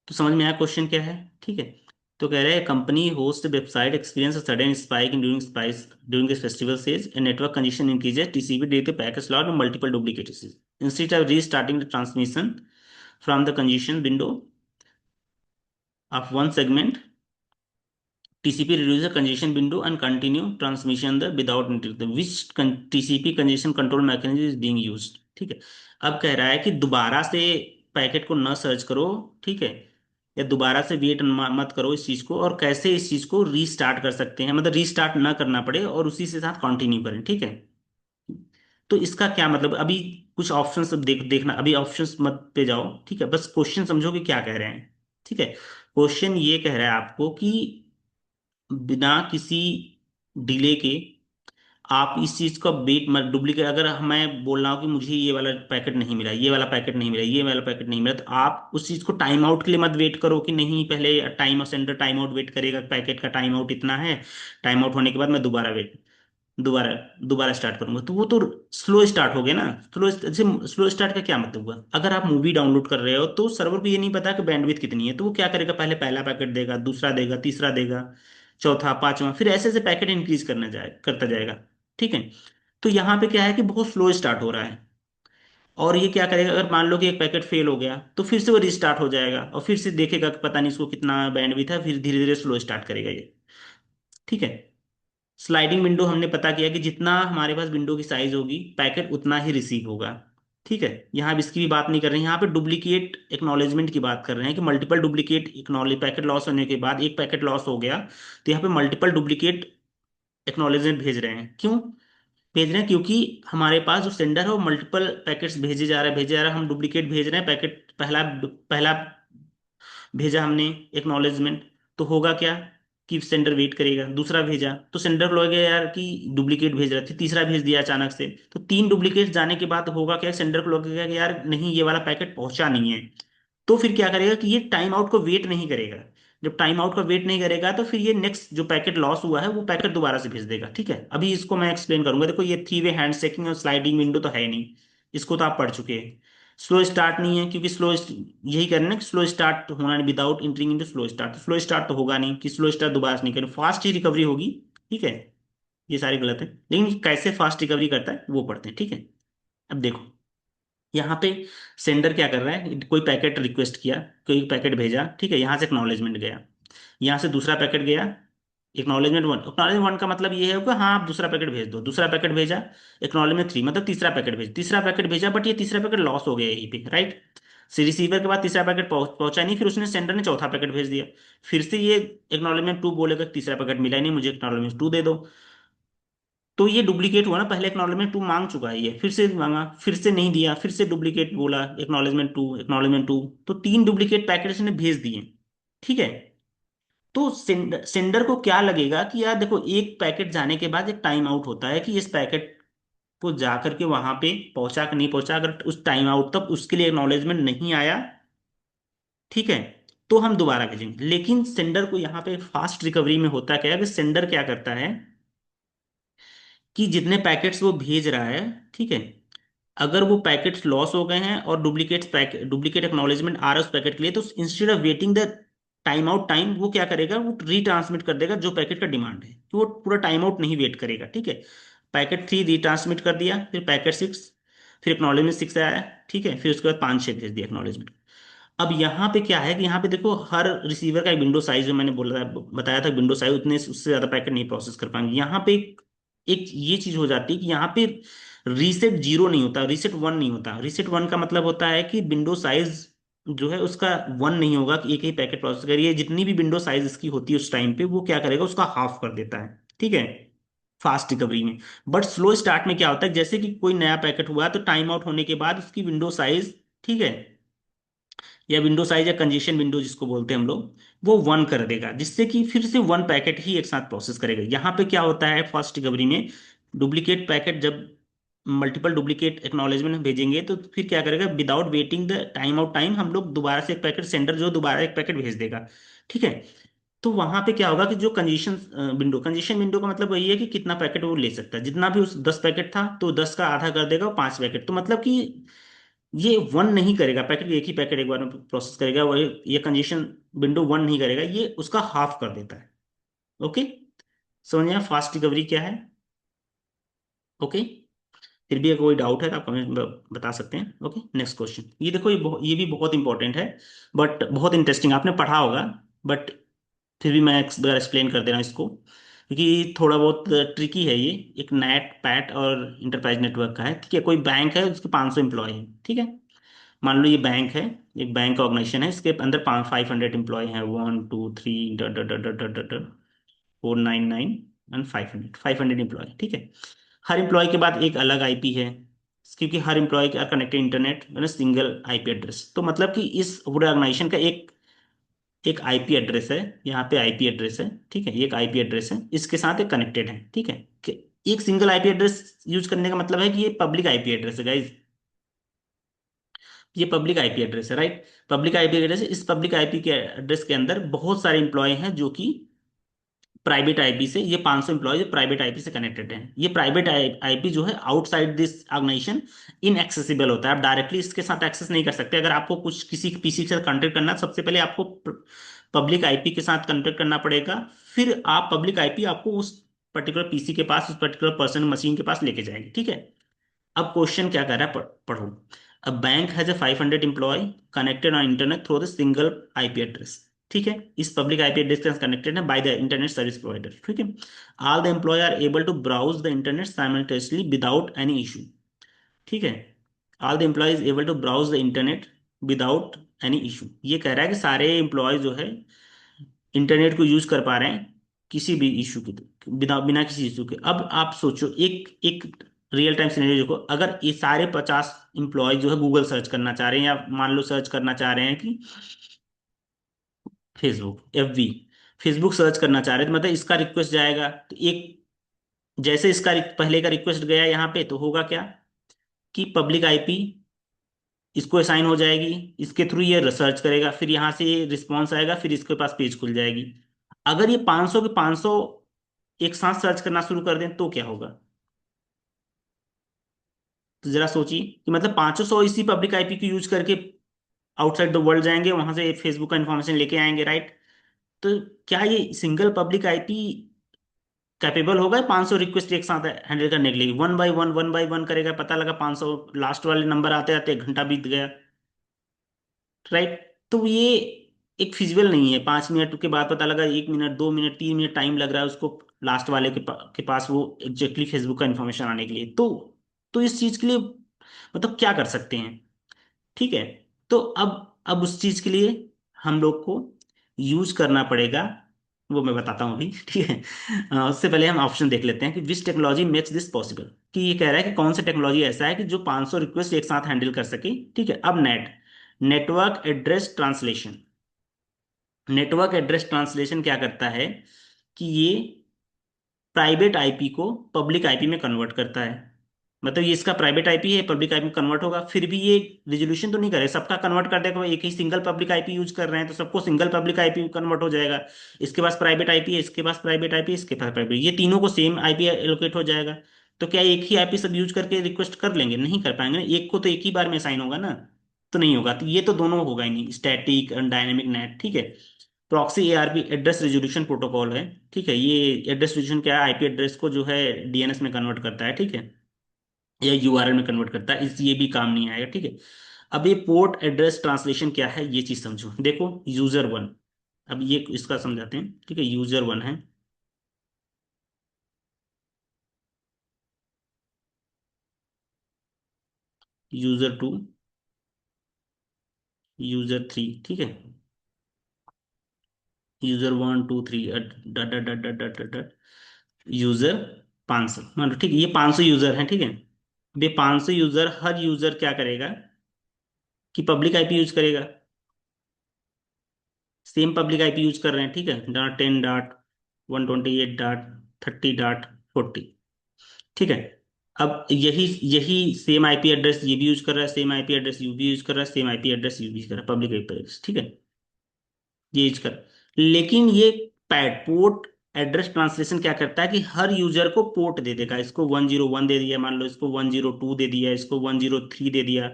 तो समझ में आया क्वेश्चन क्या है, ठीक है। तो कह रहे हैं company host website experience sudden spike in during spice during this festival sees a network congestion increases TCP due to packet slot और multiple duplicate instead of restarting the transmission from the congestion window of one segment, TCP reduces the congestion window and continue transmission the without interruption. Which TCP congestion control mechanism is being used? ठीक है। अब कह रहा है कि दोबारा से packet को न सर्च करो, ठीक है, या दोबारा से वेट मत करो इस चीज को, और कैसे इस चीज को रीस्टार्ट कर सकते हैं, मतलब रीस्टार्ट ना करना पड़े और उसी से साथ कंटिन्यू करें, ठीक है। तो इसका क्या मतलब, अभी कुछ ऑप्शंस देखना, अभी ऑप्शंस मत पे जाओ, ठीक है, बस क्वेश्चन समझो कि क्या कह रहे हैं। ठीक है, क्वेश्चन ये कह रहा है आपको कि बिना किसी डिले के आप इस चीज का वेट मत, डुप्लीकेट, अगर मैं बोल रहा हूँ कि मुझे ये वाला पैकेट नहीं मिला, ये वाला पैकेट नहीं मिला, ये वाला पैकेट नहीं मिला, तो आप उस चीज को टाइम आउट के लिए मत वेट करो कि नहीं पहले time sender time out wait करेगा, पैकेट का टाइम आउट इतना है, टाइम आउट होने के बाद मैं दोबारा दोबारा स्टार्ट करूंगा, तो वो तो स्लो स्टार्ट हो गया ना। स्लो स्टार्ट का क्या मतलब हुआ, अगर आप मूवी डाउनलोड कर रहे हो तो सर्वर को ये नहीं पता कि बैंडविड्थ कितनी है, तो वो क्या करेगा, पहले पहला पैकेट देगा, दूसरा देगा, तीसरा देगा, चौथा, पांचवा, फिर ऐसे ऐसे पैकेट इंक्रीज करता जाएगा। ठीक है, तो यहाँ पे क्या है कि बहुत स्लो स्टार्ट हो रहा है, और ये क्या करेगा, अगर मान लो कि एक पैकेट फेल हो गया तो फिर से वो रिस्टार्ट हो जाएगा और फिर से देखेगा कि पता नहीं इसको कितना बैंडविड्थ है, फिर धीरे धीरे स्लो स्टार्ट करेगा ये। ठीक है, स्लाइडिंग विंडो हमने पता किया कि जितना हमारे पास विंडो की साइज होगी पैकेट उतना ही रिसीव होगा। ठीक है, यहाँ अब इसकी भी बात नहीं कर रहे हैं, यहाँ पे डुप्लीकेट एक्नॉलेजमेंट की बात कर रहे हैं कि multiple duplicate acknowledge, packet loss होने के बाद एक पैकेट लॉस हो गया तो यहाँ पे मल्टीपल डुप्लीकेट एक्नॉलेजमेंट भेज रहे हैं। क्यों भेज रहे हैं, क्योंकि हमारे पास जो सेंडर है वो मल्टीपल पैकेट्स भेजे जा रहा है, हम डुप्लीकेट भेज रहे हैं पैकेट, पहला पहला भेजा हमने एक्नॉलेजमेंट, तो होगा क्या कि सेंडर वेट करेगा, दूसरा भेजा तो सेंडर को लगेगा यार कि डुप्लीकेट भेज रहे थे, तीसरा भेज दिया अचानक से, तो तीन डुप्लीकेट जाने के बाद होगा क्या, सेंडर को लगेगा कि यार नहीं ये वाला पैकेट पहुंचा नहीं है, तो फिर क्या करेगा कि ये टाइम आउट को वेट नहीं करेगा। जब टाइम आउट का वेट नहीं करेगा तो फिर ये नेक्स्ट जो पैकेट लॉस हुआ है वो पैकेट दोबारा से भेज देगा। ठीक है, अभी इसको मैं एक्सप्लेन करूंगा, देखो ये थ्री वे हैंड शेकिंग और स्लाइडिंग विंडो तो है ही नहीं, इसको तो आप पढ़ चुके हैं। स्लो स्टार्ट नहीं है क्योंकि यही करना है कि स्लो स्टार्ट होना नहीं, without entering into slow start, तो स्लो स्टार्ट तो होगा नहीं कि स्लो स्टार्ट दोबारा से नहीं करें, फास्ट ही रिकवरी होगी। ठीक है, ये सारी गलत है, लेकिन कैसे फास्ट रिकवरी करता है वो पढ़ते हैं। ठीक है, अब देखो यहाँ पे सेंडर क्या कर रहा है, कोई पैकेट रिक्वेस्ट किया, कोई पैकेट भेजा, ठीक है, यहाँ से एक्नॉलेजमेंट गया, यहाँ से दूसरा पैकेट गया, एक्नॉलेजमेंट वन का मतलब ये है कि हाँ आप दूसरा पैकेट भेज दो, दूसरा पैकेट भेजा, एक्नॉलेजमेंट थ्री मतलब तीसरा पैकेट भेजा, बट ये तीसरा पैकेट लॉस हो गया यहीं पे, राइट। रिसीवर के बाद तीसरा पैकेट पहुंचा नहीं, फिर उसने सेंडर ने चौथा पैकेट भेज दिया, फिर से ये एक्नॉलेजमेंट टू बोलेगा तीसरा पैकेट मिला ही नहीं, मुझे एक्नॉलेजमेंट टू दे दो, तो ये डुप्लीकेट हुआ ना, पहले एक्नॉलेजमेंट टू मांग चुका है ये, फिर से मांगा, फिर से नहीं दिया, फिर से डुप्लीकेट बोला, एक्नॉलेजमेंट टू, तो तीन डुप्लीकेट पैकेट इसने भेज दिए। ठीक है, तो सेंडर को क्या लगेगा कि यार देखो एक पैकेट जाने के बाद एक टाइम आउट होता है कि इस पैकेट को जा करके वहां पे पहुंचा कि नहीं पहुंचा, अगर उस टाइम आउट तक उसके लिए एक्नॉलेजमेंट नहीं आया, ठीक है, तो हम दोबारा भेजेंगे। लेकिन सेंडर को यहाँ पे फास्ट रिकवरी में होता क्या है कि सेंडर क्या करता है कि जितने पैकेट्स वो भेज रहा है, ठीक है, अगर वो पैकेट्स लॉस हो गए हैं और डुप्लीकेट एक्नॉलेजमेंट आ रहा है उस पैकेट के लिए, तो instead of waiting the time out time, वो क्या करेगा, वो रीट्रांसमिट कर देगा जो पैकेट का डिमांड है, कि वो पूरा टाइम आउट नहीं वेट करेगा। ठीक है, पैकेट थ्री रीट्रांसमिट कर दिया, फिर पैकेट सिक्स, फिर एक्नॉलेजमेंट सिक्स आया, ठीक है, फिर उसके बाद पाँच छः भेज दिया एक्नॉलेजमेंट। अब यहाँ पे क्या है कि यहाँ पे देखो हर रिसीवर का एक विंडो साइज, जो मैंने बोला था, बताया था, विंडो साइज उतने उससे ज्यादा पैकेट नहीं प्रोसेस कर पाएंगे। यहाँ पे एक ये चीज हो जाती है कि यहाँ पे रीसेट जीरो नहीं होता, रीसेट वन नहीं होता। रीसेट वन का मतलब होता है कि विंडो साइज जो है उसका वन नहीं होगा कि एक ही पैकेट प्रोसेस करिए, जितनी भी विंडो साइज इसकी होती है उस टाइम पे वो क्या करेगा, उसका हाफ कर देता है। ठीक है, फास्ट रिकवरी में। बट स्लो स्टार्ट में क्या होता है, जैसे कि कोई नया पैकेट हुआ तो टाइम आउट होने के बाद उसकी विंडो साइज, ठीक है, या विंडो साइज या कंजेशन विंडो जिसको बोलते हैं हम लोग, वो वन कर देगा, जिससे कि फिर से वन पैकेट ही एक साथ प्रोसेस करेगा। यहाँ पे क्या होता है फर्स्ट रिकवरी में, डुप्लीकेट पैकेट जब मल्टीपल डुप्लीकेट एक्नॉलेजमेंट भेजेंगे तो फिर क्या करेगा, without waiting the time out time हम लोग दोबारा से एक पैकेट, सेंडर जो दोबारा एक पैकेट भेज देगा। ठीक है, तो वहां पे क्या होगा कि जो कंजेशन विंडो का मतलब वही है कि कितना पैकेट वो ले सकता है, जितना भी उस 10 पैकेट था तो 10 का आधा कर देगा, 5 पैकेट, तो मतलब कि ये वन नहीं करेगा पैकेट, एक ही पैकेट एक बार में प्रोसेस करेगा, वो ये कंजेशन विंडो वन नहीं करेगा, ये उसका हाफ कर देता है। ओके, समझ में फास्ट रिकवरी क्या है। ओके, फिर भी अगर कोई डाउट है तो आप कमेंट में बता सकते हैं। ओके, नेक्स्ट क्वेश्चन, ये देखो ये भी बहुत इंपॉर्टेंट है, बट बहुत इंटरेस्टिंग, आपने पढ़ा होगा, बट फिर भी मैं एक बार एक्सप्लेन कर दे रहा हूँ इसको, क्योंकि थोड़ा बहुत ट्रिकी है ये। एक नेट पैट और इंटरप्राइज नेटवर्क का है। ठीक है, कोई बैंक है उसके 500 एम्प्लॉय हैं, ठीक है, मान लो ये बैंक है, एक बैंक ऑर्गेनाइजेशन है, इसके अंदर 500 एम्प्लॉय हैं, one two three dot dot dot dot dot dot 499 and 500 employee. ठीक है, हर एम्प्लॉय के बाद एक अलग आईपी है, क्योंकि हर employ are connected internet single IP address. तो मतलब कि इस पूरे ऑर्गेनाइजेशन का एक एक आईपी एड्रेस है, यहाँ पे आईपी एड्रेस है, ठीक है, ये एक आईपी एड्रेस है, इसके साथ एक कनेक्टेड है, ठीक है। कि एक सिंगल आईपी एड्रेस यूज करने का मतलब है कि ये पब्लिक आईपी एड्रेस है गाइज, ये पब्लिक आईपी एड्रेस है, राइट। पब्लिक आईपी एड्रेस है, इस पब्लिक आईपी के एड्रेस के अंदर बहुत सारे इंप्लॉय हैं जो कि प्राइवेट आईपी से, ये 500 एम्प्लॉय प्राइवेट आईपी से कनेक्टेड हैं। ये प्राइवेट आईपी जो है आउटसाइड दिस ऑर्गेनाइजेशन इनएक्सेसिबल होता है, आप डायरेक्टली इसके साथ एक्सेस नहीं कर सकते। अगर आपको कुछ किसी पीसी के साथ कॉन्टेक्ट करना है, सबसे पहले आपको पब्लिक आईपी के साथ कॉन्टेक्ट करना पड़ेगा, फिर आप पब्लिक आईपी आपको उस पर्टिकुलर पीसी के पास, उस पर्टिकुलर पर्सन मशीन के पास लेके जाएगी, ठीक है। अब क्वेश्चन क्या कर रहा है, पढ़ो। A bank has a 500 employee connected on internet through the single IP address, ठीक है। इस पब्लिक आईपी एड्रेस के साथ कनेक्टेड है by the internet service provider, ठीक है। All the employee are able to browse the internet simultaneously without any issue, ठीक है। All the employee able to browse the internet without any issue, ये कह रहा है कि सारे एम्प्लॉय जो है इंटरनेट को यूज कर पा रहे हैं किसी भी इशू के, बिना बिना किसी इशू के। अब आप सोचो, एक एक रियल टाइम सिनेरियो देखो, अगर ये सारे 50 एम्प्लॉय जो है गूगल सर्च करना चाह रहे हैं, या मान लो सर्च करना चाह रहे हैं कि फेसबुक, एफबी, फेसबुक सर्च करना चाह रहे हैं, तो मतलब इसका रिक्वेस्ट जाएगा, तो एक जैसे इसका पहले का रिक्वेस्ट गया यहाँ पे, तो होगा क्या कि पब्लिक आईपी इसको असाइन हो जाएगी, इसके थ्रू ये रिसर्च करेगा, फिर यहाँ से रिस्पॉन्स आएगा, फिर इसके पास पेज खुल जाएगी। अगर ये 500 के 500 एक साथ सर्च करना शुरू कर दें तो क्या होगा, तो जरा सोचिए कि मतलब 500 इसी पब्लिक आईपी को यूज करके आउटसाइड द वर्ल्ड जाएंगे, वहां से फेसबुक का इन्फॉर्मेशन लेके आएंगे, राइट। तो क्या ये सिंगल पब्लिक आईपी कैपेबल होगा 500 रिक्वेस्ट एक साथ हैंडल करने के लिए? वन बाय वन करेगा, पता लगा 500 लास्ट वाले नंबर आते आते 1 घंटा बीत गया, राइट। तो ये एक फिजिबल नहीं है, 5 मिनट के बाद पता लगा 1 मिनट, 2 मिनट, 3 मिनट टाइम लग रहा है उसको लास्ट वाले के पास वो एग्जैक्टली फेसबुक का इन्फॉर्मेशन आने के लिए। तो इस चीज के लिए मतलब क्या कर सकते हैं, ठीक है। तो अब उस चीज के लिए हम लोग को यूज करना पड़ेगा, वो मैं बताता हूँ अभी, ठीक है। उससे पहले हम ऑप्शन देख लेते हैं कि विच टेक्नोलॉजी मेक्स दिस पॉसिबल, कि ये कह रहा है कि कौन सा टेक्नोलॉजी ऐसा है कि जो 500 रिक्वेस्ट एक साथ हैंडल कर सके, ठीक है। अब network address translation, network address translation क्या करता है कि ये प्राइवेट आईपी को पब्लिक आईपी में कन्वर्ट करता है। मतलब ये इसका प्राइवेट आईपी है, पब्लिक आईपी में कन्वर्ट होगा, फिर भी ये रिजोल्यूशन तो नहीं करे, सबका कन्वर्ट कर देगा। एक ही सिंगल पब्लिक आईपी यूज कर रहे हैं तो सबको सिंगल पब्लिक आईपी कन्वर्ट हो जाएगा। इसके पास प्राइवेट आईपी है, इसके पास प्राइवेट आईपी, इसके पास प्राइवेट, ये तीनों को सेम आईपी एलोकेट हो जाएगा। तो क्या एक ही आईपी सब यूज करके रिक्वेस्ट कर लेंगे? नहीं कर पाएंगे ना, एक को तो एक ही बार में असाइन होगा ना, तो नहीं होगा। तो ये तो दोनों होगा ही नहीं, स्टैटिक एंड डायनेमिक नेट, ठीक है। Proxy ARP address resolution protocol है, ठीक है। ये एड्रेस रेजोल्यूशन क्या है, आईपी एड्रेस को जो है डीएनएस में कन्वर्ट करता है, ठीक है, या यूआरएल में कन्वर्ट करता है, इस ये भी काम नहीं आएगा, ठीक है। अब ये पोर्ट एड्रेस ट्रांसलेशन क्या है, ये चीज समझो। देखो यूजर वन, अब ये इसका समझाते हैं, ठीक है। यूजर वन है, यूजर टू, यूजर थ्री, ठीक है। यूजर वन टू थ्री, डट डट डट डट डट डट, यूजर 500 मान लो, ठीक है। ये 500 यूजर हैं, ठीक है। अब ये 500 यूजर, हर यूजर क्या करेगा कि पब्लिक आईपी यूज करेगा, सेम पब्लिक आईपी यूज कर रहे हैं, ठीक है। डॉट 10.128.30.40, ठीक है। अब यही यही सेम आईपी एड्रेस ये भी यूज कर रहा है, सेम आईपी एड्रेस यू भी यूज कर रहा है, सेम आईपी एड्रेस यू भी यूज कर रहा है, पब्लिक आईपी एड्रेस, ठीक है, ये यूज कर। लेकिन ये पैड पोर्ट एड्रेस ट्रांसलेशन क्या करता है कि हर यूजर को पोर्ट दे देगा, इसको 101 दे दिया, मान लो इसको 102 दे दिया, इसको 103 दे दिया,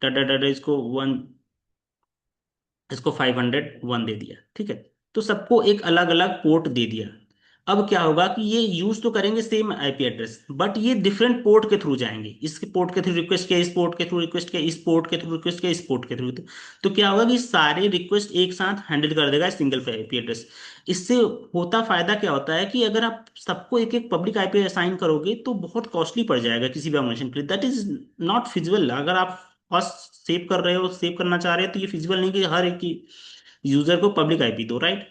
डाटा डाटा इसको वन, इसको 501 दे दिया, ठीक है। तो सबको एक अलग अलग पोर्ट दे दिया। अब क्या होगा कि ये यूज तो करेंगे सेम आईपी एड्रेस, बट ये डिफरेंट पोर्ट के थ्रू जाएंगे, इस पोर्ट के थ्रू रिक्वेस्ट किया, इस पोर्ट के थ्रू रिक्वेस्ट किया, इस पोर्ट के थ्रू रिक्वेस्ट किया, इस पोर्ट के थ्रू। तो क्या होगा कि सारे रिक्वेस्ट एक साथ हैंडल कर देगा सिंगल आईपी एड्रेस। इससे होता फायदा क्या होता है कि अगर आप सबको एक एक पब्लिक आईपी असाइन करोगे तो बहुत कॉस्टली पड़ जाएगा किसी भी ऑर्गेनाइजेशन के लिए, दैट इज नॉट फिजिबल। अगर आप कॉस्ट सेव कर रहे हो, सेव करना चाह रहे हो, तो ये फिजिबल नहीं कि हर एक यूजर को पब्लिक आईपी दो, राइट।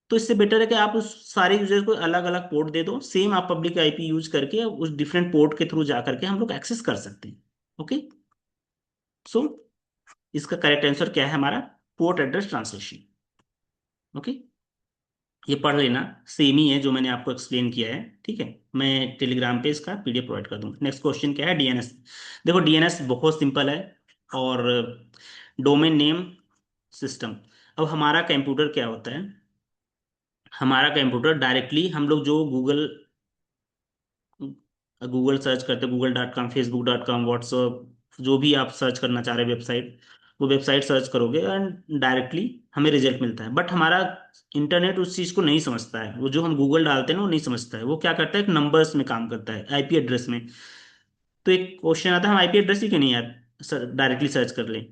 तो इससे बेटर है कि आप उस सारे यूजर को अलग अलग पोर्ट दे दो, सेम आप पब्लिक आईपी यूज करके उस डिफरेंट पोर्ट के थ्रू जा करके हम लोग एक्सेस कर सकते हैं। ओके। सो इसका करेक्ट आंसर क्या है हमारा? Port address translation. ओके। ये पढ़ लेना, सेम ही है जो मैंने आपको एक्सप्लेन किया है, ठीक है। मैं टेलीग्राम पे इसका पीडीएफ प्रोवाइड कर दूंगा। नेक्स्ट क्वेश्चन क्या है? डीएनएस। देखो डीएनएस बहुत सिंपल है, और डोमेन नेम सिस्टम। अब हमारा कंप्यूटर क्या होता है? हमारा कंप्यूटर डायरेक्टली हम लोग जो गूगल गूगल सर्च करते हैं, google.com, facebook.com, व्हाट्सअप, जो भी आप सर्च करना चाह रहे हैं वेबसाइट, वो वेबसाइट सर्च करोगे एंड डायरेक्टली हमें रिजल्ट मिलता है। बट हमारा इंटरनेट उस चीज़ को नहीं समझता है, वो जो हम गूगल डालते हैं ना वो नहीं समझता है। वो क्या करता है, एक नंबर्स में काम करता है, आईपी एड्रेस में। तो एक क्वेश्चन आता है, हम आईपी एड्रेस ही क्यों नहीं यार डायरेक्टली सर्च कर लें?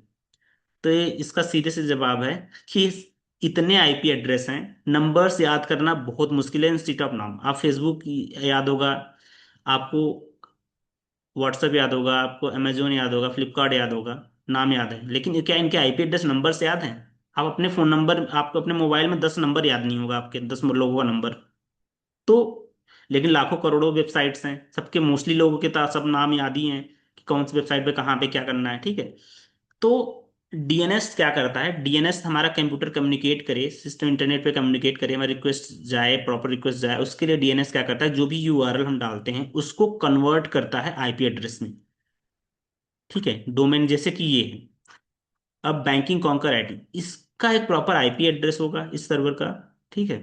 तो ये इसका सीधे से जवाब है कि इतने आईपी एड्रेस हैं, नंबर्स याद करना बहुत मुश्किल है इंस्टीट्यूट ऑफ नाम। आप फेसबुक याद होगा आपको, व्हाट्सएप याद होगा आपको, अमेजोन याद होगा, फ्लिपकार्ट याद होगा, नाम याद है, लेकिन ये क्या इनके आईपी एड्रेस नंबर से याद हैं? आप अपने फोन नंबर, आपको अपने मोबाइल में 10 नंबर याद नहीं होगा, आपके 10 लोगों का नंबर। तो लेकिन लाखों करोड़ों वेबसाइट्स हैं, सबके मोस्टली लोगों के सब नाम याद ही हैं कि कौन सी वेबसाइट पे कहाँ पे क्या करना है, ठीक है। तो डीएनएस क्या करता है? डीएनएस हमारा कंप्यूटर कम्युनिकेट करे, सिस्टम इंटरनेट पे कम्युनिकेट करे, हमारी रिक्वेस्ट जाए, प्रॉपर रिक्वेस्ट जाए, उसके लिए डीएनएस क्या करता है, जो भी यूआरएल हम डालते हैं उसको कन्वर्ट करता है आईपी एड्रेस में, ठीक है। डोमेन जैसे कि ये है, अब बैंकिंग कॉन्कर आईडी, इसका एक प्रॉपर आईपी एड्रेस होगा इस सर्वर का, ठीक है।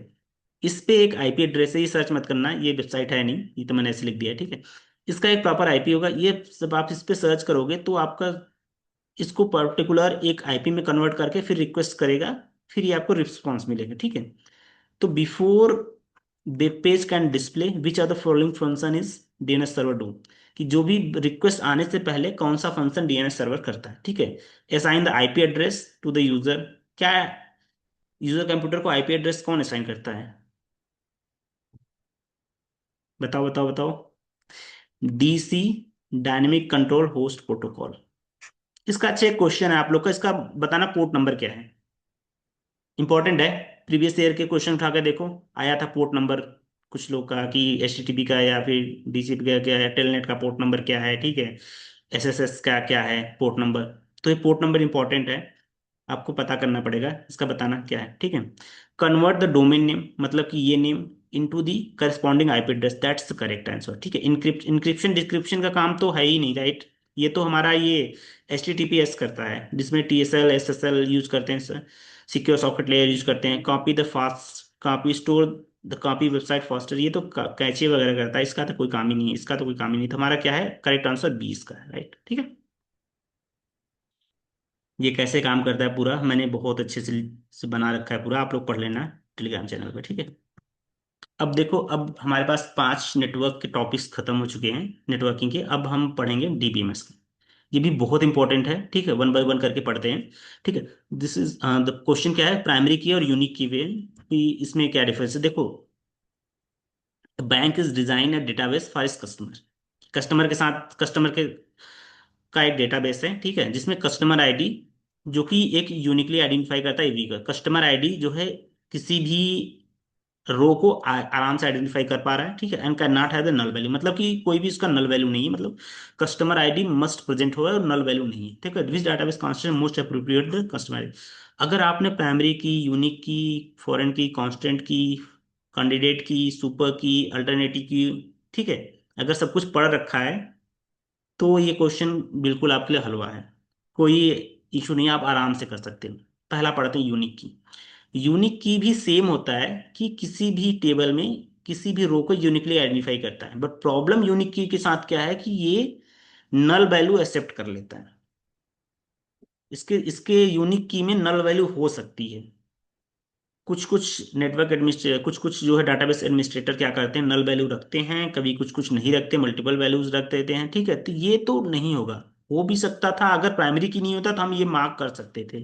इस पे एक आईपी एड्रेस है, ये सर्च मत करना, ये वेबसाइट है नहीं, ये तो मैंने ऐसे लिख दिया है, ठीक है। इसका एक प्रॉपर आईपी होगा, ये सब आप इस पे सर्च करोगे तो आपका इसको पर्टिकुलर एक आईपी में कन्वर्ट करके फिर रिक्वेस्ट करेगा, फिर ये आपको रिस्पॉन्स मिलेगा, ठीक है। तो before web page can display which are the following function is DNS server do, कि जो भी रिक्वेस्ट आने से पहले कौन सा फंक्शन डीएनएस सर्वर करता है, ठीक है। Assign the IP address to the user. क्या यूजर कंप्यूटर को आईपी एड्रेस कौन असाइन करता है? बताओ बताओ बताओ। DC, dynamic control host protocol. इसका अच्छा एक क्वेश्चन है आप लोग का, इसका बताना पोर्ट नंबर क्या है। इंपॉर्टेंट है, प्रीवियस ईयर के क्वेश्चन उठा के देखो, आया था पोर्ट नंबर कुछ लोग का कि एचटीटीपी का या फिर डीसीपी का क्या है, टेलनेट का पोर्ट नंबर क्या है, ठीक है। एसएसएस का क्या है पोर्ट नंबर। तो ये पोर्ट नंबर इंपॉर्टेंट है, आपको पता करना पड़ेगा, इसका बताना क्या है, ठीक है। कन्वर्ट द डोमेन नेम, मतलब कि ये name into the corresponding IP address, that's the correct answer, ठीक है। इंक्रिप्शन डिस्क्रिप्शन का काम तो है ही नहीं, राइट। ये तो हमारा ये H T T P S करता है, जिसमें टीएसएल एसएसएल यूज करते हैं, सिक्योर सॉकेट लेयर यूज करते हैं, copy the fast, copy store the copy website faster, ये तो कैचे वगैरह करता है, इसका तो कोई काम ही नहीं है, इसका तो कोई काम ही नहीं। तो हमारा क्या है करेक्ट आंसर? 20 का है, राइट, ठीक है। ये कैसे काम करता है पूरा मैंने बहुत अच्छे से बना रखा है पूरा, आप लोग पढ़ लेना टेलीग्राम चैनल पे, ठीक है। अब देखो, अब हमारे पास 5 नेटवर्क के टॉपिक्स खत्म हो चुके हैं नेटवर्किंग के, अब हम पढ़ेंगे डीबीएमएस के। ये भी बहुत इंपॉर्टेंट है, ठीक है, वन बाय वन करके पढ़ते हैं, ठीक है। दिस इज द क्वेश्चन क्या है, प्राइमरी की और यूनिक की वे, कि इसमें क्या डिफरेंस है। देखो, bank is design A database for इस कस्टमर, कस्टमर के साथ, कस्टमर के का एक डेटाबेस है, ठीक है, जिसमें कस्टमर आईडी जो कि एक यूनिकली आइडेंटिफाई करता है ईवी का, कस्टमर आईडी जो है किसी भी रो को आराम से आइडेंटिफाई कर पा रहा है, ठीक है। And can not have the null value, मतलब कि कोई भी इसका नल वैल्यू नहीं है, मतलब कस्टमर आईडी मस्ट प्रेजेंट होगा और नल वैल्यू नहीं है, ठीक है। This database constant most appropriate the customer ID. अगर आपने प्राइमरी की, यूनिक की, फॉरेन की, कांस्टेंट की, कैंडिडेट की, सुपर की, अल्टरनेटिव की, ठीक है, अगर सब कुछ पढ़ रखा है तो ये क्वेश्चन बिल्कुल आपके लिए हलवा है, कोई इशू नहीं है, आप आराम से कर सकते हो। पहला पढ़ते हैं यूनिक की। यूनिक की भी सेम होता है कि किसी भी टेबल में किसी भी रो को यूनिकली आइडेंटिफाई करता है, बट प्रॉब्लम यूनिक की के साथ क्या है कि ये नल वैल्यू एक्सेप्ट कर लेता है। इसके इसके यूनिक की में नल वैल्यू हो सकती है। कुछ कुछ नेटवर्क एडमिनिस्ट्रेटर, कुछ कुछ जो है डाटाबेस एडमिनिस्ट्रेटर क्या करते हैं, नल वैल्यू रखते हैं, कभी कुछ कुछ नहीं रखते, मल्टीपल वैल्यूज रख देते हैं, ठीक है। तो ये तो नहीं होगा, हो भी सकता था अगर प्राइमरी की नहीं होता तो हम ये मार्क कर सकते थे,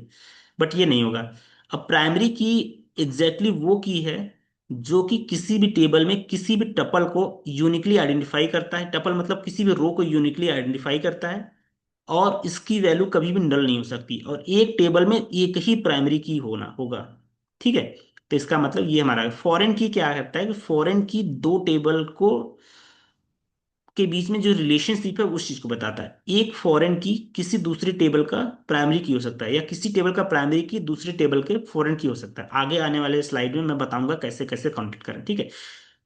बट ये नहीं होगा। अब प्राइमरी की एग्जैक्टली वो की है जो कि किसी भी टेबल में किसी भी टपल को यूनिकली आइडेंटिफाई करता है, टपल मतलब किसी भी रो को यूनिकली आइडेंटिफाई करता है, और इसकी वैल्यू कभी भी नल नहीं हो सकती, और एक टेबल में एक ही प्राइमरी की होना होगा, ठीक है। तो इसका मतलब ये हमारा फॉरेन की क्या करता है कि फॉरेन की दो टेबल को के बीच में जो रिलेशनशिप है उस चीज को बताता है। एक फॉरेन की किसी दूसरी टेबल का प्राइमरी की हो सकता है, या किसी टेबल का प्राइमरी की दूसरी टेबल के फॉरेन की हो सकता है। आगे आने वाले स्लाइड में मैं बताऊंगा कैसे कैसे काउंट करें, ठीक है।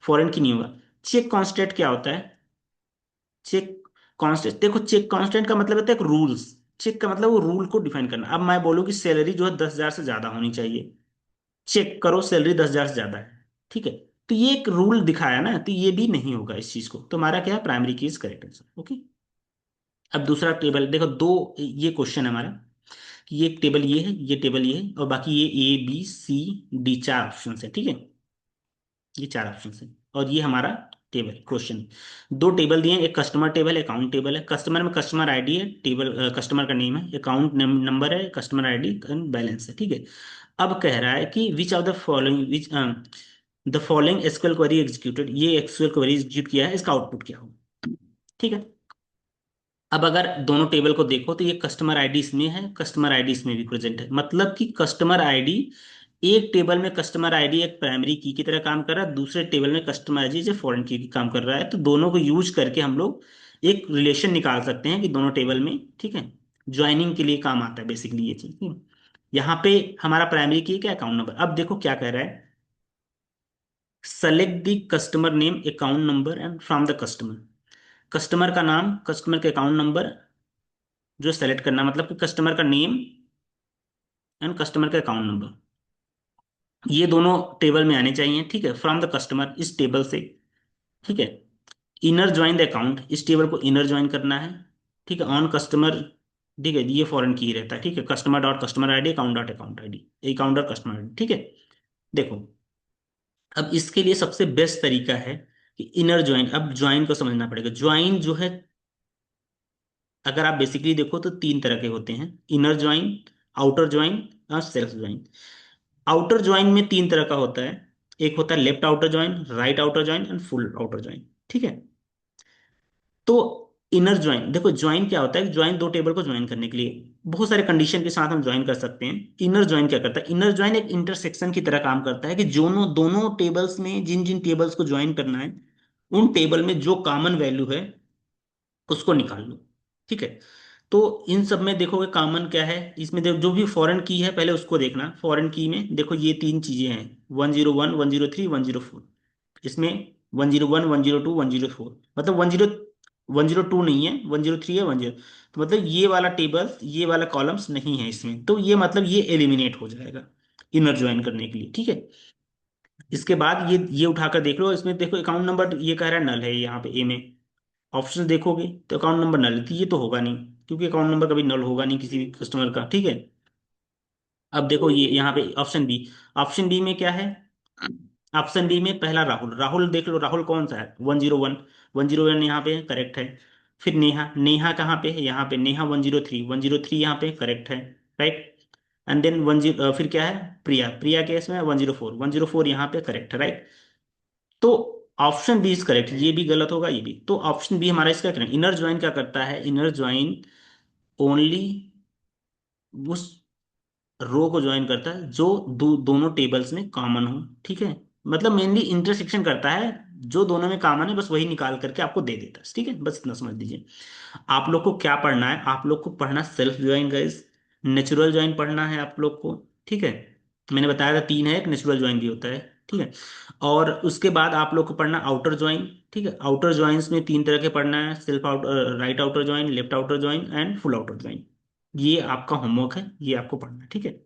फॉरेन की नहीं होगा। चेक कांस्टेंट क्या होता है? चेक कांस्टेंट, देखो चेक कांस्टेंट का मतलब होता है एक रूल्स। चेक का मतलब वो रूल को डिफाइन करना। अब मैं बोलूँ कि सैलरी जो है 10,000 से ज्यादा होनी चाहिए, चेक करो सैलरी 10,000 से ज्यादा है, ठीक है। तो ये एक रूल दिखाया ना, तो ये भी नहीं होगा इस चीज को। तो हमारा क्या है, प्राइमरी की इज करेक्ट आंसर, ओके। अब दूसरा टेबल देखो, दो ये क्वेश्चन है हमारा कि ये टेबल ये है, ये टेबल ये है, और बाकी ये A B C D चार ऑप्शन है, ठीक है। ये चार ऑप्शन है, और ये हमारा टेबल क्वेश्चन। दो टेबल दिए हैं, एक कस्टमर टेबल है, अकाउंट टेबल है। कस्टमर में कस्टमर आईडी है, टेबल कस्टमर का नेम है, अकाउंट नंबर है, कस्टमर आईडी एंड बैलेंस है, ठीक है। अब कह रहा है कि which of the following which the following SQL query executed, ये एसक्यूएल क्वेरी एग्जीक्यूट किया है, इसका आउटपुट क्या होगा, ठीक है। अब अगर दोनों टेबल को देखो तो ये कस्टमर आईडी इसमें है, कस्टमर आईडी इसमें भी प्रेजेंट है, मतलब कि कस्टमर आईडी, एक टेबल में कस्टमर आईडी एक प्राइमरी की तरह काम कर रहा है, दूसरे टेबल में कस्टमर आईडी जो फॉरेन की काम कर रहा है। तो दोनों को यूज करके हम लोग एक रिलेशन निकाल सकते हैं कि दोनों टेबल में, ठीक है, ज्वाइनिंग के लिए काम आता है बेसिकली ये चीज। यहाँ पे हमारा प्राइमरी की क्या, अकाउंट नंबर। अब देखो क्या कह रहा है, select the customer name account number and from the customer. Customer का नाम, कस्टमर के अकाउंट नंबर जो सेलेक्ट करना, मतलब कि कस्टमर का नेम एंड कस्टमर का अकाउंट नंबर, ये दोनों टेबल में आने चाहिए, ठीक है, फ्रॉम द कस्टमर इस टेबल से, ठीक है। इनर ज्वाइन द अकाउंट, इस टेबल को इनर ज्वाइन करना है, ठीक है, ऑन कस्टमर, ठीक है, ये फॉरेन की रहता है, ठीक है, customer dot customer ID, account dot account ID, account dot customer ID, ठीक है। देखो, अब इसके लिए सबसे बेस्ट तरीका है कि इनर ज्वाइन। अब ज्वाइन को समझना पड़ेगा। ज्वाइन जो है, अगर आप बेसिकली देखो तो तीन तरह के होते हैं, इनर ज्वाइन, आउटर ज्वाइन और सेल्फ ज्वाइन। आउटर ज्वाइन में तीन तरह का होता है, एक होता है left outer join, right outer join and full outer join, ठीक है। तो इनर ज्वाइन, देखो ज्वाइन क्या होता है, ज्वाइन दो टेबल को ज्वाइन करने के लिए बहुत सारे कंडीशन के साथ हम ज्वाइन कर सकते हैं। इनर ज्वाइन क्या करता है, इनर ज्वाइन एक इंटरसेक्शन की तरह काम करता है कि दोनों दोनों टेबल्स में जिन जिन टेबल्स को ज्वाइन करना है, उन टेबल में जो कॉमन वैल्यू है उसको निकाल लो, ठीक है। तो इन सब में देखोगे कॉमन क्या है, इसमें देखो जो भी फॉरेन की है पहले उसको देखना। फॉरेन की में देखो ये तीन चीजें हैं, 101, 103, 104। इसमें 101, 102, 104, मतलब 102 नहीं है, 103 है, 10। तो मतलब ये वाला टेबल, ये वाला कॉलम्स नहीं है इसमें, तो ये मतलब ये एलिमिनेट हो जाएगा इनर ज्वाइन करने के लिए, ठीक है। इसके बाद ये उठाकर देख लो, इसमें देखो अकाउंट नंबर ये कह रहा है नल है यहाँ पे ए में। ऑप्शन देखोगे तो अकाउंट नंबर नल है, तो ये तो होगा नहीं, क्योंकि अकाउंट नंबर कभी नल होगा नहीं किसी भी कस्टमर का, ठीक है। अब देखो ये यहाँ पे ऑप्शन बी, ऑप्शन बी में क्या है, ऑप्शन बी में पहला राहुल, राहुल देख लो, राहुल कौन सा है, 101, 101 यहाँ पे करेक्ट है। फिर नेहा, नेहा कहाँ पे है, यहाँ पे नेहा 103, 103 यहाँ पे करेक्ट है, राइट। एंड देन 10, फिर क्या है, प्रिया, प्रिया केस में 104, 104 यहाँ पे करेक्ट है, राइट। तो ऑप्शन बी इज करेक्ट, ये भी गलत होगा ये भी, तो ऑप्शन बी हमारा इसका करेक्ट। इनर ज्वाइन क्या करता है, इनर ज्वाइन ओनली उस रो को ज्वाइन करता है जो दोनों टेबल्स में कॉमन हो, ठीक है। मतलब मेनली इंटरसेक्शन करता है, जो दोनों में कॉमन है बस वही निकाल करके आपको दे देता है, ठीक है, बस इतना समझ लीजिए। आप लोग को क्या पढ़ना है, आप लोग को पढ़ना self join guys, natural join पढ़ना है आप लोग को, ठीक है। मैंने बताया था तीन है, एक नेचुरल ज्वाइन भी होता है, ठीक है। और उसके बाद आप लोग को पढ़ना आउटर ज्वाइन, ठीक है। आउटर ज्वाइंस में तीन तरह के पढ़ना है, self out, right outer join, left outer join and full outer join. ये आपका होमवर्क है, ये आपको पढ़ना है, ठीक है।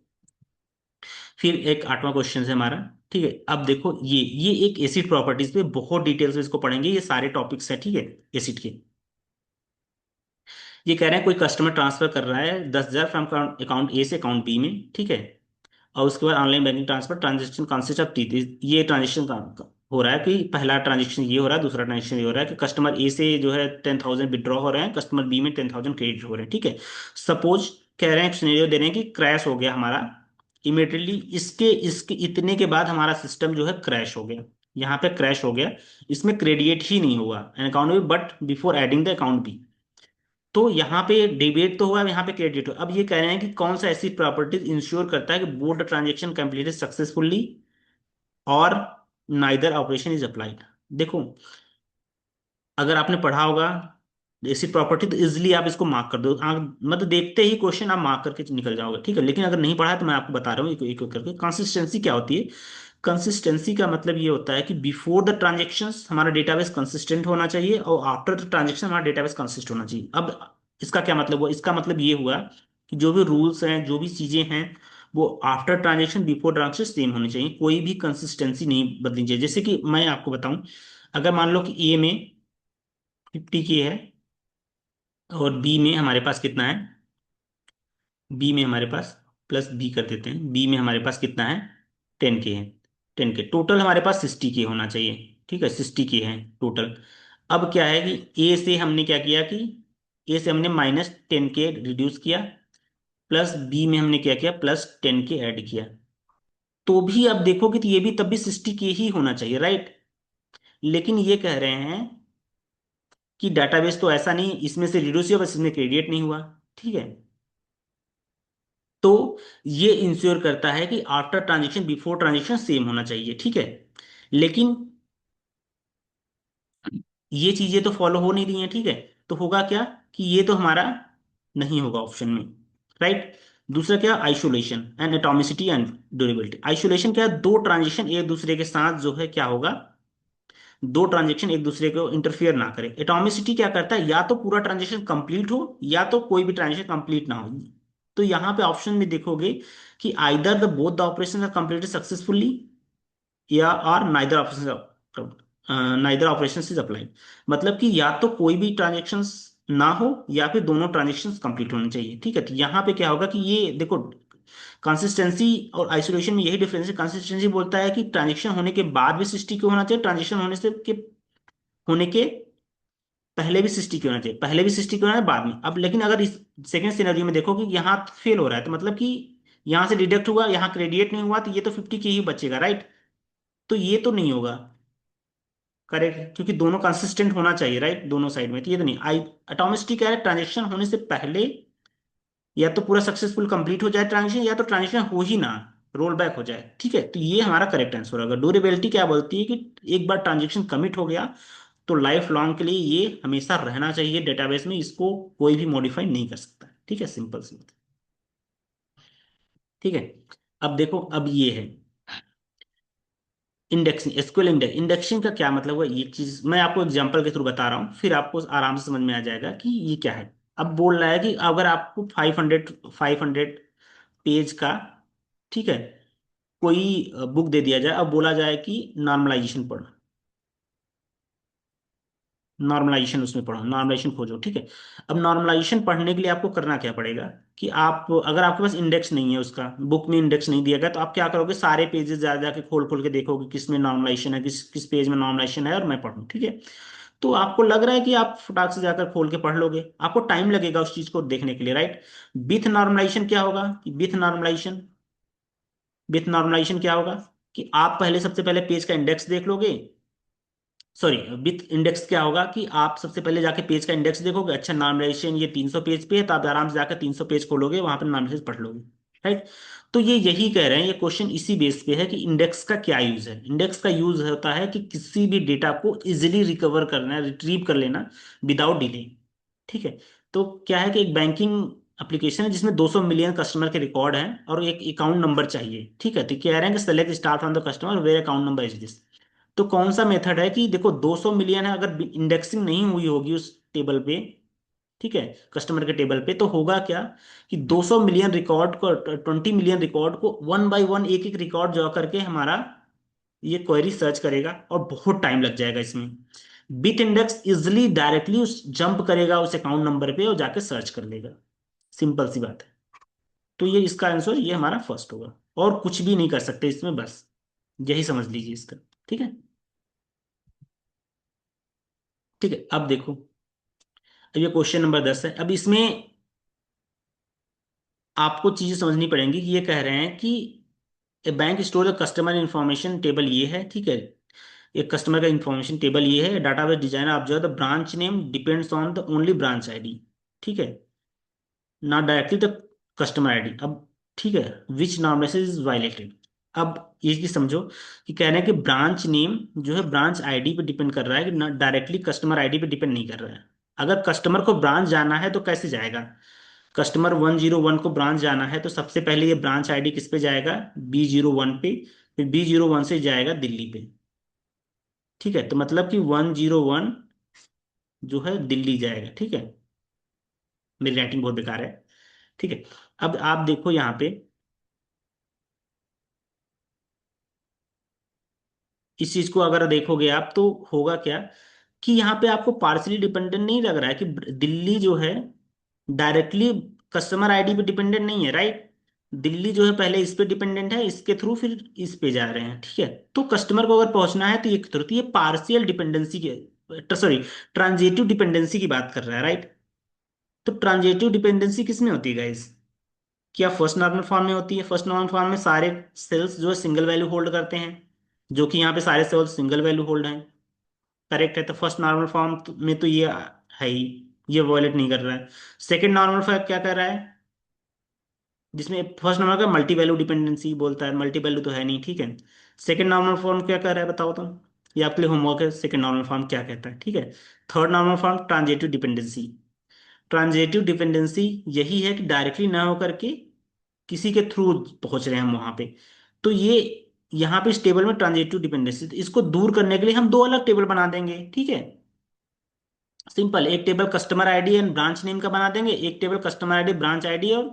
फिर एक आठवां क्वेश्चन है हमारा, ठीक है। अब देखो ये एक एसिड प्रॉपर्टीज पे बहुत डिटेल्स में इसको पढ़ेंगे, ये सारे टॉपिक्स है, ठीक है, एसिड के। ये कह रहे हैं कोई कस्टमर ट्रांसफर कर रहा है 10,000 फ्रॉम अकाउंट ए से अकाउंट बी में, ठीक है। और उसके बाद online banking transfer transaction consist of T, ये ट्रांजेक्शन हो रहा है कि पहला ट्रांजेक्शन ये हो रहा है, दूसरा ट्रांजेक्शन ये हो रहा है कि कस्टमर ए से जो है 10,000 विड्रॉ हो रहे हैं, कस्टमर बी में 10,000 क्रेडिट हो रहे हैं, ठीक है। सपोज कह रहे हैं, सिनेरियो दे रहे हैं कि क्रैश हो गया हमारा इमिडिएटली, इसके इसके इतने के बाद हमारा सिस्टम जो है क्रैश हो गया, यहाँ पे क्रैश हो गया, इसमें क्रेडिट ही नहीं हुआ an account B but before adding the account B. तो यहाँ पे डेबिट तो हुआ, यहाँ पे क्रेडिट हुआ। अब ये कह रहे हैं कि कौन सा ऐसी प्रॉपर्टीज इंश्योर करता है कि both the transaction completed successfully और नाइदर ऑपरेशन इज अप्लाइड। देखो, अगर आपने पढ़ा होगा ऐसी प्रॉपर्टी तो इजिली आप इसको मार्क कर दो, मतलब देखते ही क्वेश्चन आप मार्क करके निकल जाओगे, ठीक है। लेकिन अगर नहीं पढ़ा है तो मैं आपको बता रहा हूँ एक एक करके। कंसिस्टेंसी क्या होती है? कंसिस्टेंसी का मतलब ये होता है कि बिफोर द ट्रांजेक्शन्स हमारा डेटाबेस कंसिस्टेंट होना चाहिए, और आफ्टर द ट्रांजेक्शन हमारा डेटाबेस कंसिस्ट होना चाहिए। अब इसका क्या मतलब हुआ? इसका मतलब ये हुआ कि जो भी रूल्स हैं, जो भी चीजें हैं, वो after transaction before transaction same होनी चाहिए, कोई भी कंसिस्टेंसी नहीं बदलनी चाहिए। जैसे कि मैं आपको बताऊं, अगर मान लो कि ए में 50 की है, और बी में हमारे पास कितना है, बी में हमारे पास, प्लस बी कर देते हैं, बी में हमारे पास कितना है, 10 के है। 10 के टोटल हमारे पास 60 के होना चाहिए, ठीक है, 60 के है टोटल। अब क्या है कि ए से हमने क्या किया कि ए से हमने -10 के रिड्यूस किया, प्लस बी में हमने क्या किया, +10 के ऐड किया। तो भी अब देखोगे तो ये भी तब भी 60 के ही होना चाहिए, राइट। लेकिन ये कह रहे हैं कि डाटाबेस तो ऐसा नहीं, इसमें से रिड्यूस हुआ बस इसमें क्रेडिट नहीं हुआ, ठीक है। तो ये इंश्योर करता है कि after transaction before transaction same होना चाहिए, ठीक है। लेकिन ये चीजें तो फॉलो हो नहीं रही हैं, ठीक है। तो होगा क्या कि ये तो हमारा नहीं होगा ऑप्शन में, राइट। दूसरा क्या? Isolation and atomicity and durability. Isolation क्या है? दो ट्रांजेक्शन एक दूसरे के साथ जो है क्या होगा, दो ट्रांजेक्शन एक दूसरे को इंटरफियर ना करे। एटॉमिसिटी क्या करता है? या तो पूरा ट्रांजेक्शन कंप्लीट हो, या तो कोई भी ट्रांजेक्शन कंप्लीट ना हो। तो यहाँ पे ऑप्शन में देखोगे कि either the both the operation are completed successfully, या और नाइदर ऑपरेशन इज अप्लाइड। मतलब कि या तो कोई भी ट्रांजेक्शन्स ना हो, या फिर दोनों ट्रांजेक्शन्स कंप्लीट होने चाहिए, ठीक है। तो यहाँ पे क्या होगा कि ये देखो, कंसिस्टेंसी और आइसोलेशन में यही डिफरेंस है। कंसिस्टेंसी बोलता है कि ट्रांजेक्शन होने के बाद भी 60 के होना चाहिए, ट्रांजेक्शन होने के पहले भी 60 के होना चाहिए, पहले भी 60 के होना है, बाद में। अब लेकिन अगर इस सेकंड सिनेरियो में देखो कि यहाँ फेल हो रहा है, तो मतलब कि यहाँ से डिडक्ट हुआ, यहाँ क्रेडिट नहीं हुआ, तो ये तो 50 के ही बचेगा, राइट। तो ये तो नहीं होगा करेक्ट, क्योंकि दोनों कंसिस्टेंट होना चाहिए, राइट, दोनों साइड में। तो ये तो नहीं। आई एटोमिसिटी क्या है? ट्रांजेक्शन होने से पहले या तो पूरा सक्सेसफुल कंप्लीट हो जाए ट्रांजेक्शन, या तो ट्रांजेक्शन हो ही ना, रोल बैक हो जाए, ठीक है। तो ये हमारा करेक्ट आंसर होगा। ड्यूरेबिलिटी क्या बोलती है कि एक बार ट्रांजेक्शन कमिट हो गया तो लाइफ लॉन्ग के लिए ये हमेशा रहना चाहिए डेटाबेस में, इसको कोई भी मॉडिफाई नहीं कर सकता, ठीक है, सिंपल सी बात। ठीक है। अब देखो, अब ये है इंडेक्सिंग, एसक्यूएल इंडेक्सिंग का क्या मतलब हुआ, ये चीज मैं आपको एग्जांपल के थ्रू बता रहा हूँ, फिर आपको आराम से समझ में आ जाएगा कि ये क्या है। अब बोल रहा है कि अगर आपको 500 पेज का, ठीक है, कोई बुक दे दिया जाए, अब बोला जाए कि नॉर्मलाइजेशन पढ़ो, नॉर्मलाइजेशन उसमें पढ़ो, नॉर्मलाइजेशन खोजो, ठीक है। अब नॉर्मलाइजेशन पढ़ने के लिए आपको करना क्या पड़ेगा कि आप, अगर आपके पास इंडेक्स नहीं है, उसका बुक में इंडेक्स नहीं दिया गया, तो आप क्या करोगे, सारे पेजेस जा जाके खोल खोल के देखोगे किस में नॉर्मलाइजेशन है, किस किस पेज में नॉर्मलाइजेशन है, और मैं पढ़ूँ, ठीक है। तो आपको लग रहा है कि आप फटाक से जाकर खोल के पढ़ लोगे, आपको टाइम लगेगा उस चीज को देखने के लिए, राइट। विथ नॉर्मलाइजेशन क्या होगा कि विथ नॉर्मलाइजेशन क्या होगा कि आप पहले, सबसे पहले पेज का इंडेक्स देख लोगे। सॉरी, विथ इंडेक्स क्या होगा कि आप सबसे पहले जाके पेज का इंडेक्स देखोगे, अच्छा नॉर्मलाइजेशन ये 300 पेज पे है, तो आप आराम से जाकर 300 पेज खोलोगे, वहां पर नॉर्मलाइजेशन पढ़ लोगे, राइट। तो ये यही कह रहे हैं, ये क्वेश्चन इसी बेस पे है कि इंडेक्स का क्या यूज है। इंडेक्स का यूज होता है कि किसी भी डेटा को इजिली रिकवर करना, रिट्रीव कर लेना विदाउट डिले, ठीक है। तो क्या है कि एक बैंकिंग एप्लीकेशन है जिसमें 200 मिलियन कस्टमर के रिकॉर्ड हैं, और एक अकाउंट नंबर चाहिए, ठीक है। तो कह रहे हैं कि select star from the customer where account number is this. तो कौन सा मेथड है कि देखो 200 मिलियन है, अगर इंडेक्सिंग नहीं हुई होगी उस टेबल पे, ठीक है, कस्टमर के टेबल पे, तो होगा क्या कि 200 मिलियन रिकॉर्ड को, 20 मिलियन रिकॉर्ड को वन बाय वन, एक एक रिकॉर्ड जो करके हमारा ये क्वेरी सर्च करेगा, और बहुत टाइम लग जाएगा इसमें। बिट इंडेक्स इजिली डायरेक्टली उस जंप करेगा उस अकाउंट नंबर पे और जाके सर्च कर लेगा, सिंपल सी बात है। तो ये इसका आंसर, ये हमारा फर्स्ट होगा, और कुछ भी नहीं कर सकते इसमें, बस यही समझ लीजिए इसका, ठीक है। ठीक है, अब देखो, अब ये क्वेश्चन नंबर 10 है। अब इसमें आपको चीजें समझनी पड़ेंगी कि ये कह रहे हैं कि a bank store customer information table ये है, ठीक है। एक कस्टमर का इंफॉर्मेशन टेबल ये है, database designer observe the branch name depends on the only branch ID, ठीक है, not directly the customer ID. अब ठीक है, विच नॉर्मेशन इज वायलेटेड। अब ये चीज समझो कि कह रहे हैं कि ब्रांच नेम जो है ब्रांच आईडी पे डिपेंड कर रहा है, कि ना डायरेक्टली कस्टमर आईडी पे डिपेंड नहीं कर रहा है। अगर कस्टमर को ब्रांच जाना है तो कैसे जाएगा? कस्टमर 101 को ब्रांच जाना है तो सबसे पहले ये ब्रांच आईडी किस पे जाएगा? B01 पे। फिर B01 से जाएगा दिल्ली पे। ठीक है, तो मतलब कि 101 जो है दिल्ली जाएगा। ठीक है, मेरी राइटिंग बहुत बेकार है। ठीक है, अब आप देखो यहाँ पे, इस चीज को अगर देखोगे आप तो होगा क्या कि यहाँ पे आपको पार्सली डिपेंडेंट नहीं लग रहा है कि दिल्ली जो है डायरेक्टली कस्टमर आईडी पे डिपेंडेंट नहीं है, राइट? दिल्ली जो है पहले इस पे डिपेंडेंट है, इसके थ्रू फिर इस पे जा रहे हैं। ठीक है, तो कस्टमर को अगर पहुंचना है तो ये थ्रू, तो ये पार्शियल डिपेंडेंसी के, सॉरी, ट्रांजिटिव डिपेंडेंसी की बात कर रहा है, राइट? तो ट्रांजिटिव डिपेंडेंसी किस में होती है गाइस? क्या फर्स्ट नॉर्मल फॉर्म में होती है? फर्स्ट नॉर्मल फॉर्म में सारे सेल्स जो है सिंगल वैल्यू होल्ड करते हैं, जो कि यहाँ पे सारे सेल्स सिंगल वैल्यू होल्ड हैं। करेक्ट है, तो फर्स्ट नॉर्मल फॉर्म में तो ये है ही, ये वॉयलेट नहीं कर रहा है। सेकंड नॉर्मल फॉर्म क्या कर रहा है? जिसमें फर्स्ट नॉर्मल का मल्टी वैल्यू डिपेंडेंसी बोलता है, मल्टी वैल्यू तो है नहीं। ठीक है, सेकंड नॉर्मल फॉर्म क्या कर रहा है बताओ तुम? ये आपके लिए होमवर्क है, सेकंड नॉर्मल फॉर्म क्या कहता है। ठीक है, third normal form transitive dependency. Transitive dependency यही है कि डायरेक्टली ना होकर के किसी के थ्रू पहुंच रहे हैं हम वहां पे। तो ये यहाँ पे इस टेबल में ट्रांजिटिव डिपेंडेंसी, तो इसको दूर करने के लिए हम दो अलग टेबल बना देंगे। ठीक है, सिंपल, एक table customer ID and branch name का बना देंगे, एक table customer ID branch ID और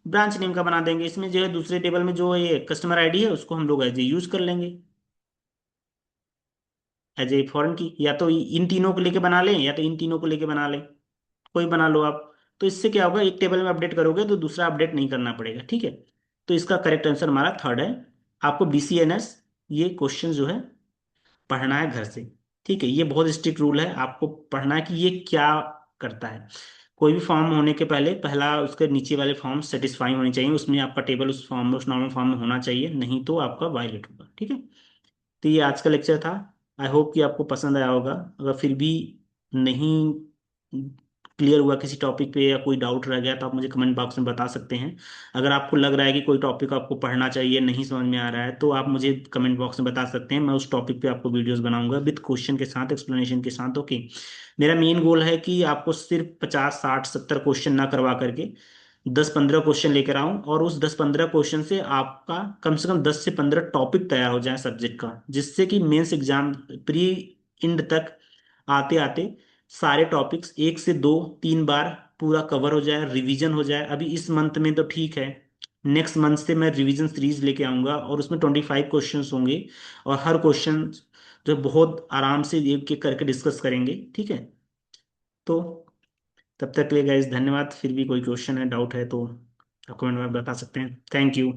ब्रांच नेम का बना देंगे। इसमें जो है दूसरे टेबल में जो ये कस्टमर आईडी है उसको हम लोग एज ए यूज कर लेंगे, एज ए फॉरेन की। या तो इन तीनों को लेके बना लें या तो इन तीनों को लेके बना लें, कोई बना लो आप। तो इससे क्या होगा, एक टेबल में अपडेट करोगे तो दूसरा अपडेट नहीं करना पड़ेगा। ठीक है, तो इसका करेक्ट आंसर हमारा थर्ड है। आपको BCNS ये क्वेश्चन जो है पढ़ना है घर से। ठीक है, ये बहुत स्ट्रिक्ट रूल है, आपको पढ़ना है कि ये क्या करता है। कोई भी फॉर्म होने के पहले पहला उसके नीचे वाले फॉर्म सेटिस्फाई होने चाहिए, उसमें आपका टेबल उस फॉर्म में, उस नॉर्मल फॉर्म में होना चाहिए, नहीं तो आपका वायलेट होगा। ठीक है, तो ये आज का लेक्चर था। आई होप कि आपको पसंद आया होगा। अगर फिर भी नहीं क्लियर हुआ किसी टॉपिक पे या कोई डाउट रह गया तो आप मुझे कमेंट बॉक्स में बता सकते हैं। अगर आपको लग रहा है कि कोई टॉपिक आपको पढ़ना चाहिए, नहीं समझ में आ रहा है, तो आप मुझे कमेंट बॉक्स में बता सकते हैं। मैं उस टॉपिक पे आपको वीडियोस बनाऊंगा विद क्वेश्चन के साथ, एक्सप्लेनेशन के साथ। ओके, मेरा मेन गोल है कि आपको सिर्फ 50 60 70 क्वेश्चन ना करवा करके 10 15 क्वेश्चन लेकर आऊं, और उस 10 15 क्वेश्चन से आपका कम से कम 10 से 15 टॉपिक तैयार हो जाए सब्जेक्ट का, जिससे कि मेंस एग्जाम प्री इंड तक आते आते सारे टॉपिक्स 1 से 2 3 बार पूरा कवर हो जाए, रिवीजन हो जाए। अभी इस मंथ में तो ठीक है, नेक्स्ट मंथ से मैं रिवीजन सीरीज लेके आऊंगा और उसमें 25 क्वेश्चंस होंगे, और हर क्वेश्चन जो बहुत आराम से एक एक करके डिस्कस करेंगे। ठीक है, तो तब तक के लिए गाइस धन्यवाद। फिर भी कोई क्वेश्चन है, डाउट है तो आप कमेंट में बता सकते हैं। Thank you.